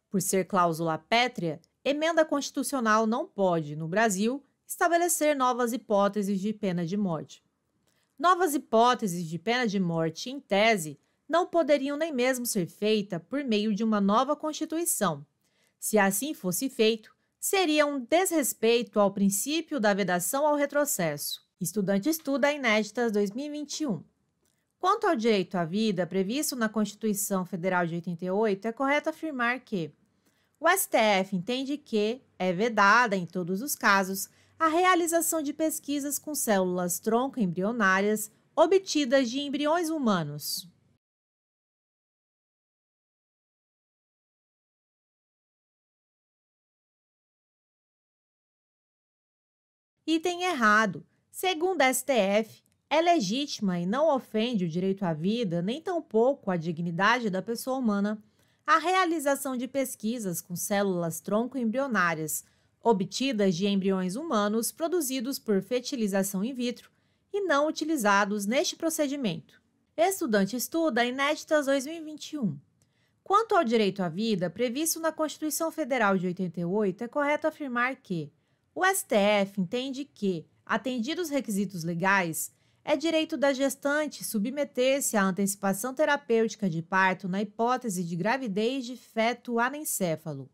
Por ser cláusula pétrea, emenda constitucional não pode, no Brasil, estabelecer novas hipóteses de pena de morte. Novas hipóteses de pena de morte, em tese, não poderiam nem mesmo ser feitas por meio de uma nova Constituição. Se assim fosse feito, seria um desrespeito ao princípio da vedação ao retrocesso. Estudante estuda Inéditas 2021. Quanto ao direito à vida previsto na Constituição Federal de 88, é correto afirmar que o STF entende que é vedada, em todos os casos, a realização de pesquisas com células tronco embrionárias obtidas de embriões humanos. Item errado. Segundo a STF, é legítima e não ofende o direito à vida, nem tampouco a dignidade da pessoa humana, a realização de pesquisas com células tronco embrionárias obtidas de embriões humanos produzidos por fertilização in vitro e não utilizados neste procedimento. Estudante estuda Inéditas 2021. Quanto ao direito à vida previsto na Constituição Federal de 88, é correto afirmar que o STF entende que, atendidos os requisitos legais, é direito da gestante submeter-se à antecipação terapêutica de parto na hipótese de gravidez de feto anencéfalo.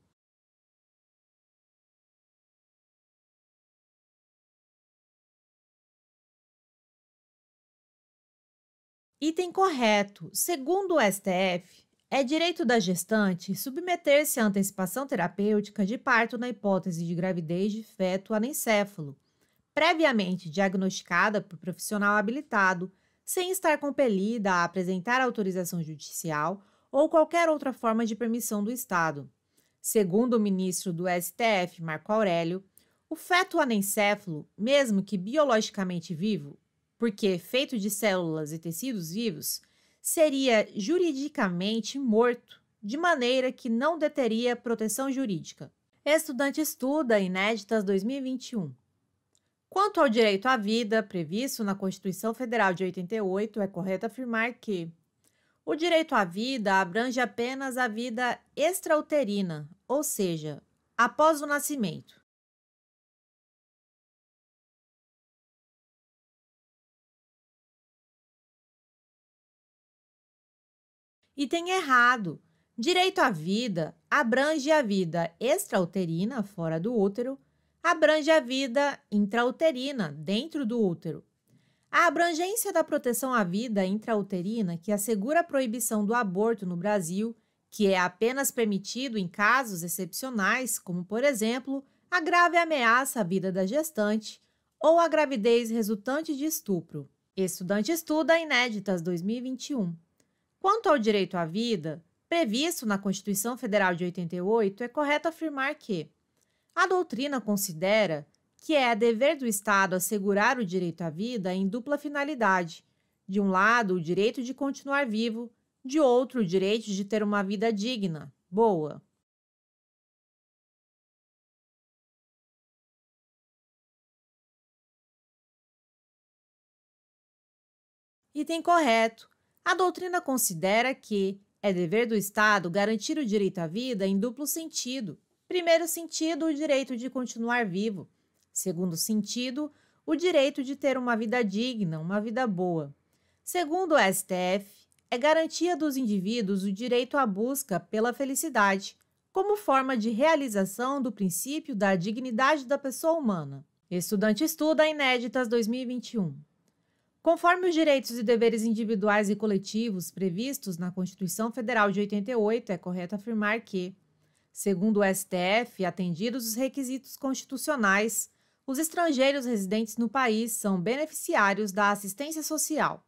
Item correto. Segundo o STF, é direito da gestante submeter-se à antecipação terapêutica de parto na hipótese de gravidez de feto anencéfalo, previamente diagnosticada por profissional habilitado, sem estar compelida a apresentar autorização judicial ou qualquer outra forma de permissão do Estado. Segundo o ministro do STF, Marco Aurélio, o feto anencéfalo, mesmo que biologicamente vivo, porque feito de células e tecidos vivos, seria juridicamente morto, de maneira que não deteria proteção jurídica. Estudante estuda Inéditas 2021. Quanto ao direito à vida, previsto na Constituição Federal de 88, é correto afirmar que o direito à vida abrange apenas a vida extrauterina, ou seja, após o nascimento. Item errado. Direito à vida abrange a vida extrauterina, fora do útero, abrange a vida intrauterina, dentro do útero. A abrangência da proteção à vida intrauterina, que assegura a proibição do aborto no Brasil, que é apenas permitido em casos excepcionais, como, por exemplo, a grave ameaça à vida da gestante ou a gravidez resultante de estupro. Estudante estuda Inéditas 2021. Quanto ao direito à vida, previsto na Constituição Federal de 88, é correto afirmar que a doutrina considera que é dever do Estado assegurar o direito à vida em dupla finalidade, De um lado, o direito de continuar vivo, de outro, o direito de ter uma vida digna, boa. Item correto. A doutrina considera que é dever do Estado garantir o direito à vida em duplo sentido. Primeiro sentido, o direito de continuar vivo. Segundo sentido, o direito de ter uma vida digna, uma vida boa. Segundo o STF, é garantia dos indivíduos o direito à busca pela felicidade, como forma de realização do princípio da dignidade da pessoa humana. Estudante estuda Inéditas 2021. Conforme os direitos e deveres individuais e coletivos previstos na Constituição Federal de 88, é correto afirmar que, segundo o STF, atendidos os requisitos constitucionais, os estrangeiros residentes no país são beneficiários da assistência social.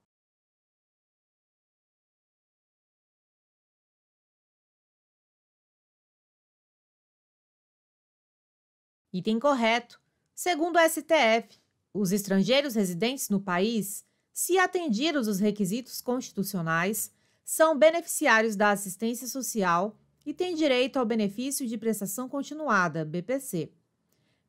Item correto. Segundo o STF, os estrangeiros residentes no país, se atendidos os requisitos constitucionais, são beneficiários da assistência social e têm direito ao benefício de prestação continuada, BPC.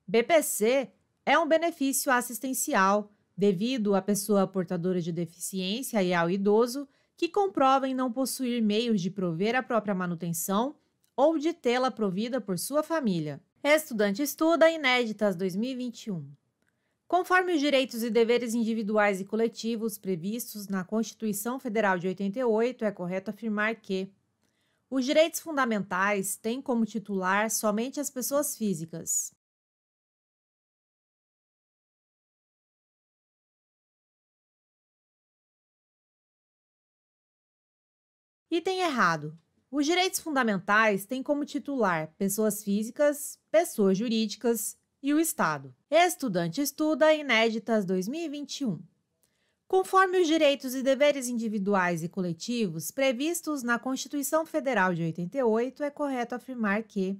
BPC é um benefício assistencial devido à pessoa portadora de deficiência e ao idoso que comprovem não possuir meios de prover a própria manutenção ou de tê-la provida por sua família. Estudante estuda Inéditas 2021. Conforme os direitos e deveres individuais e coletivos previstos na Constituição Federal de 88, é correto afirmar que os direitos fundamentais têm como titular somente as pessoas físicas. Item errado. Os direitos fundamentais têm como titular pessoas físicas, pessoas jurídicas e o Estado. Estudante estuda Inéditas 2021. Conforme os direitos e deveres individuais e coletivos previstos na Constituição Federal de 88, é correto afirmar que,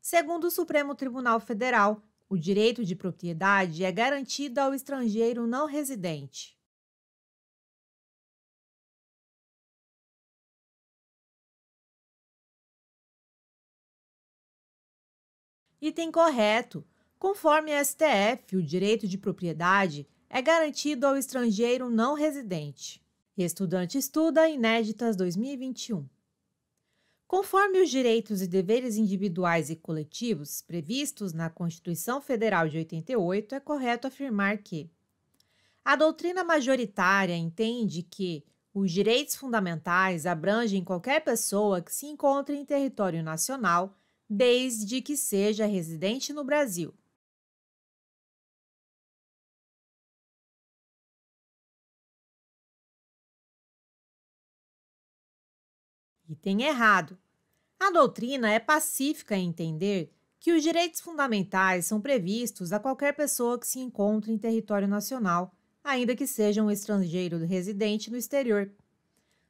segundo o Supremo Tribunal Federal, o direito de propriedade é garantido ao estrangeiro não residente. Item correto. Conforme a STF, o direito de propriedade é garantido ao estrangeiro não residente. Estudante estuda Inéditas 2021. Conforme os direitos e deveres individuais e coletivos previstos na Constituição Federal de 88, é correto afirmar que a doutrina majoritária entende que os direitos fundamentais abrangem qualquer pessoa que se encontre em território nacional, desde que seja residente no Brasil. Item errado. A doutrina é pacífica em entender que os direitos fundamentais são previstos a qualquer pessoa que se encontre em território nacional, ainda que seja um estrangeiro residente no exterior.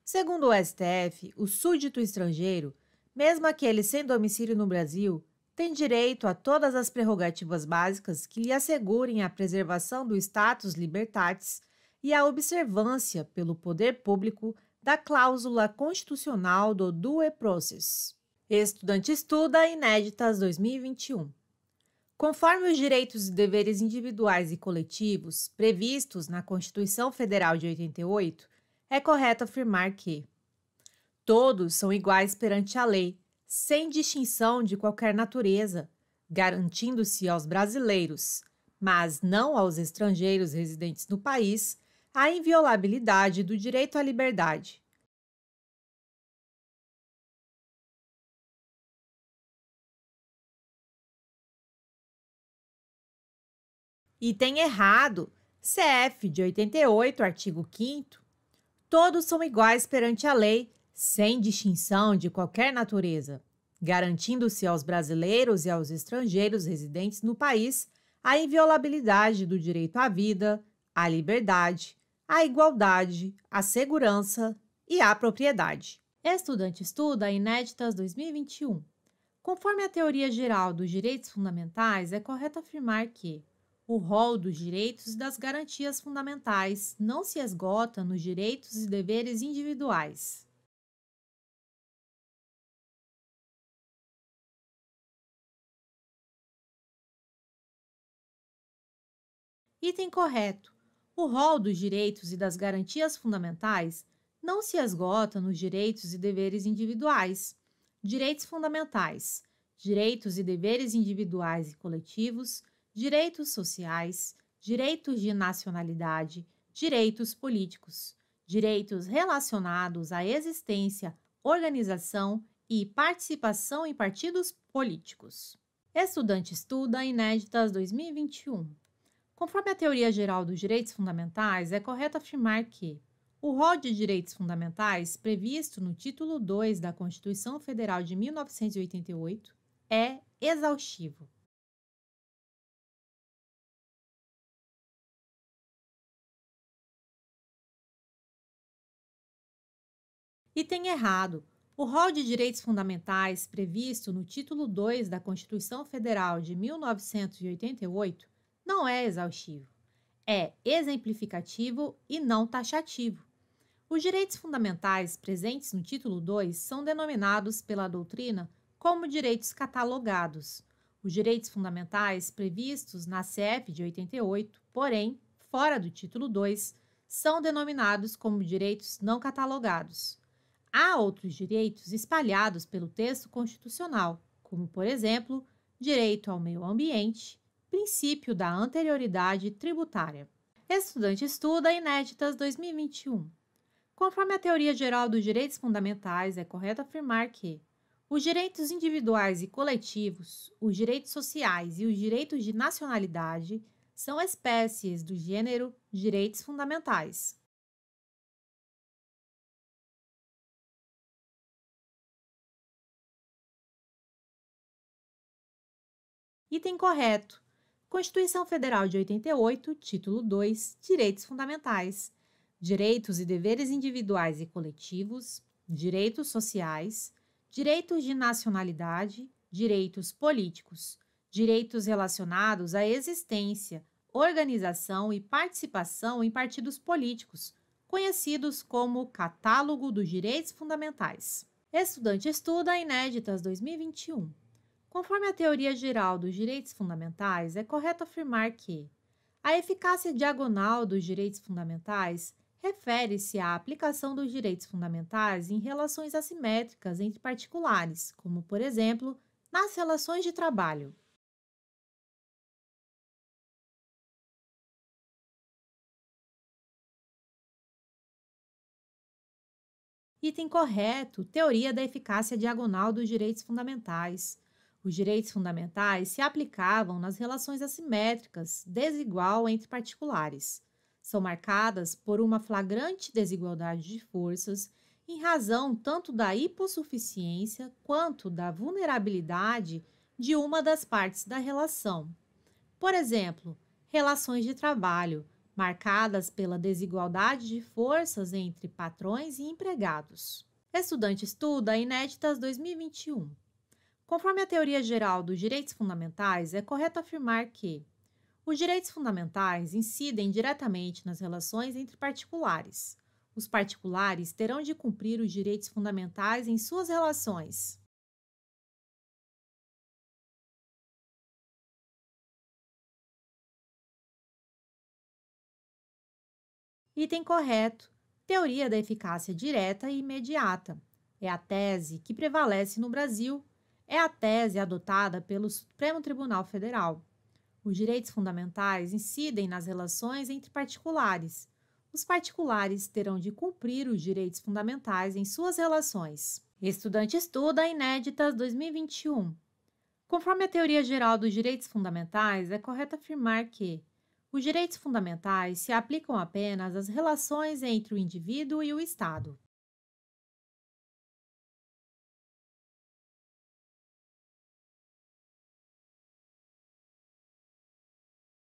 Segundo o STF, o súdito estrangeiro, mesmo aquele sem domicílio no Brasil, tem direito a todas as prerrogativas básicas que lhe assegurem a preservação do status libertatis e a observância pelo poder público da cláusula constitucional do due process. Estudante estuda Inéditas 2021. Conforme os direitos e deveres individuais e coletivos previstos na Constituição Federal de 88, é correto afirmar que todos são iguais perante a lei, sem distinção de qualquer natureza, garantindo-se aos brasileiros, mas não aos estrangeiros residentes no país, a inviolabilidade do direito à liberdade. Item errado. CF de 88, artigo 5º. Todos são iguais perante a lei, sem distinção de qualquer natureza, garantindo-se aos brasileiros e aos estrangeiros residentes no país a inviolabilidade do direito à vida, à liberdade, à igualdade, à segurança e à propriedade. Estudante estuda Inéditas 2021. Conforme a teoria geral dos direitos fundamentais, é correto afirmar que O rol dos direitos e das garantias fundamentais não se esgota nos direitos e deveres individuais. Item correto. O rol dos direitos e das garantias fundamentais não se esgota nos direitos e deveres individuais. Direitos fundamentais, direitos e deveres individuais e coletivos, direitos sociais, direitos de nacionalidade, direitos políticos, direitos relacionados à existência, organização e participação em partidos políticos. Estudante estuda Inéditas 2021. Conforme a teoria geral dos direitos fundamentais, é correto afirmar que o rol de direitos fundamentais previsto no título 2 da Constituição Federal de 1988 é exaustivo. Item errado. O rol de direitos fundamentais previsto no título 2 da Constituição Federal de 1988 não é exaustivo. É exemplificativo e não taxativo. Os direitos fundamentais presentes no título 2 são denominados pela doutrina como direitos catalogados. Os direitos fundamentais previstos na CF de 88, porém, fora do título 2, são denominados como direitos não catalogados. Há outros direitos espalhados pelo texto constitucional, como, por exemplo, direito ao meio ambiente, princípio da anterioridade tributária. Estudante estuda Inéditas 2021. Conforme a teoria geral dos direitos fundamentais, é correto afirmar que os direitos individuais e coletivos, os direitos sociais e os direitos de nacionalidade são espécies do gênero direitos fundamentais. Item correto. Constituição Federal de 88, título 2, Direitos Fundamentais. Direitos e deveres individuais e coletivos, direitos sociais, direitos de nacionalidade, direitos políticos, direitos relacionados à existência, organização e participação em partidos políticos, conhecidos como Catálogo dos Direitos Fundamentais. Estudante estuda Inéditas 2021. Conforme a teoria geral dos direitos fundamentais, é correto afirmar que a eficácia diagonal dos direitos fundamentais refere-se à aplicação dos direitos fundamentais em relações assimétricas entre particulares, como, por exemplo, nas relações de trabalho. Item correto, teoria da eficácia diagonal dos direitos fundamentais. Os direitos fundamentais se aplicavam nas relações assimétricas, desigual entre particulares. São marcadas por uma flagrante desigualdade de forças em razão tanto da hipossuficiência quanto da vulnerabilidade de uma das partes da relação. Por exemplo, relações de trabalho, marcadas pela desigualdade de forças entre patrões e empregados. Estudante estuda Inéditas 2021. Conforme a teoria geral dos direitos fundamentais, é correto afirmar que os direitos fundamentais incidem diretamente nas relações entre particulares. Os particulares terão de cumprir os direitos fundamentais em suas relações. Item correto. Teoria da eficácia direta e imediata. É a tese que prevalece no Brasil. É a tese adotada pelo Supremo Tribunal Federal. Os direitos fundamentais incidem nas relações entre particulares. Os particulares terão de cumprir os direitos fundamentais em suas relações. Estudante estuda Inéditas 2021. Conforme a teoria geral dos direitos fundamentais, é correto afirmar que os direitos fundamentais se aplicam apenas às relações entre o indivíduo e o Estado.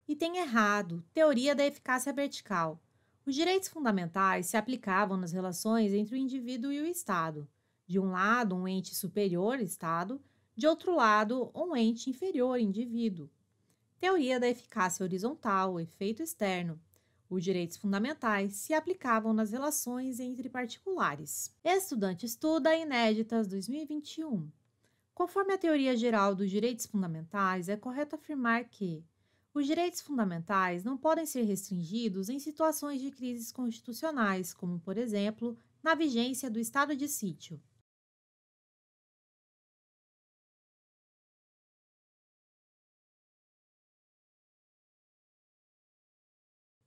Item errado. Teoria da eficácia vertical. Os direitos fundamentais se aplicavam nas relações entre o indivíduo e o Estado. De um lado, um ente superior, Estado, de outro lado, um ente inferior, indivíduo. Teoria da eficácia horizontal, efeito externo. Os direitos fundamentais se aplicavam nas relações entre particulares. Estudante estuda Inéditas 2021. Conforme a teoria geral dos direitos fundamentais, é correto afirmar que os direitos fundamentais não podem ser restringidos em situações de crises constitucionais, como, por exemplo, na vigência do estado de sítio.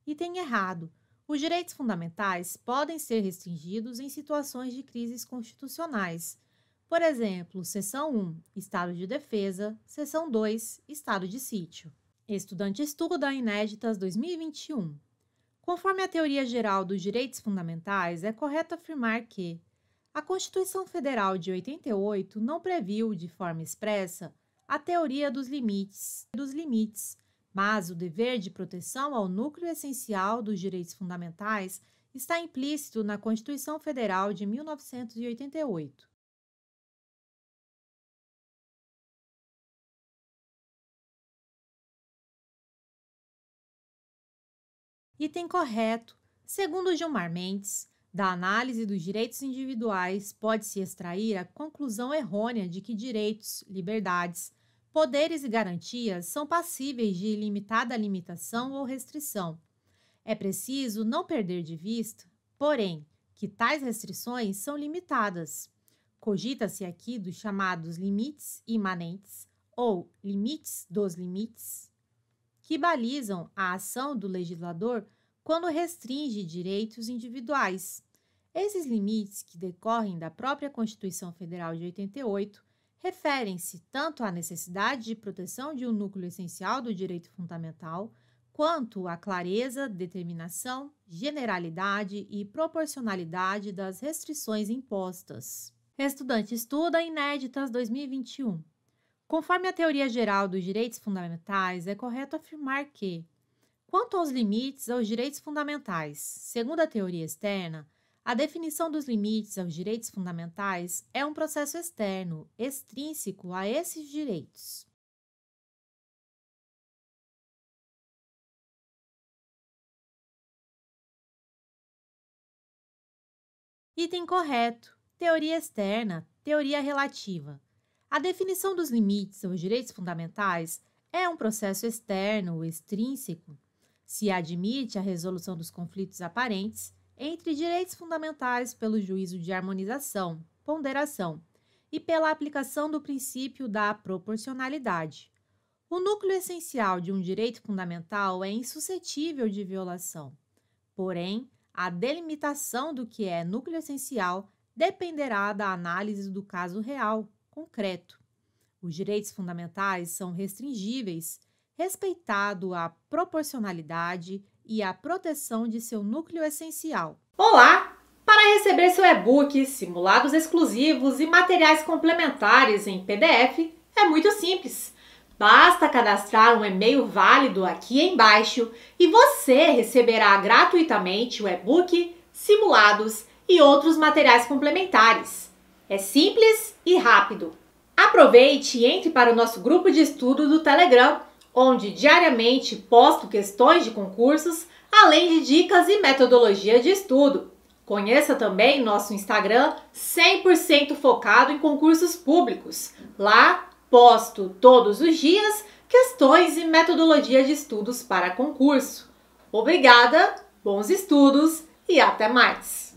Item errado. Os direitos fundamentais podem ser restringidos em situações de crises constitucionais. Por exemplo, seção 1, estado de defesa, seção 2, estado de sítio. Estudante estuda Inéditas 2021. Conforme a teoria geral dos direitos fundamentais, é correto afirmar que a Constituição Federal de 88 não previu, de forma expressa, a teoria dos limites, mas o dever de proteção ao núcleo essencial dos direitos fundamentais está implícito na Constituição Federal de 1988. Item correto. Segundo Gilmar Mendes, da análise dos direitos individuais pode-se extrair a conclusão errônea de que direitos, liberdades, poderes e garantias são passíveis de ilimitada limitação ou restrição. É preciso não perder de vista, porém, que tais restrições são limitadas. Cogita-se aqui dos chamados limites imanentes ou limites dos limites, que balizam a ação do legislador quando restringe direitos individuais. Esses limites, que decorrem da própria Constituição Federal de 88, referem-se tanto à necessidade de proteção de um núcleo essencial do direito fundamental, quanto à clareza, determinação, generalidade e proporcionalidade das restrições impostas. Estudante estuda Inéditas 2021. Conforme a teoria geral dos direitos fundamentais, é correto afirmar que, quanto aos limites aos direitos fundamentais, segundo a teoria externa, a definição dos limites aos direitos fundamentais é um processo externo, extrínseco a esses direitos. Item correto. Teoria externa, teoria relativa. A definição dos limites aos direitos fundamentais é um processo externo, extrínseco. Se admite a resolução dos conflitos aparentes entre direitos fundamentais pelo juízo de harmonização, ponderação e pela aplicação do princípio da proporcionalidade. O núcleo essencial de um direito fundamental é insuscetível de violação. Porém, a delimitação do que é núcleo essencial dependerá da análise do caso real, concreto. Os direitos fundamentais são restringíveis, respeitado a proporcionalidade e a proteção de seu núcleo essencial. Olá! Para receber seu e-book, simulados exclusivos e materiais complementares em PDF, é muito simples. Basta cadastrar um e-mail válido aqui embaixo e você receberá gratuitamente o e-book, simulados e outros materiais complementares. É simples e rápido. Aproveite e entre para o nosso grupo de estudo do Telegram, onde diariamente posto questões de concursos, além de dicas e metodologia de estudo. Conheça também nosso Instagram 100% focado em concursos públicos. Lá posto todos os dias questões e metodologia de estudos para concurso. Obrigada, bons estudos e até mais!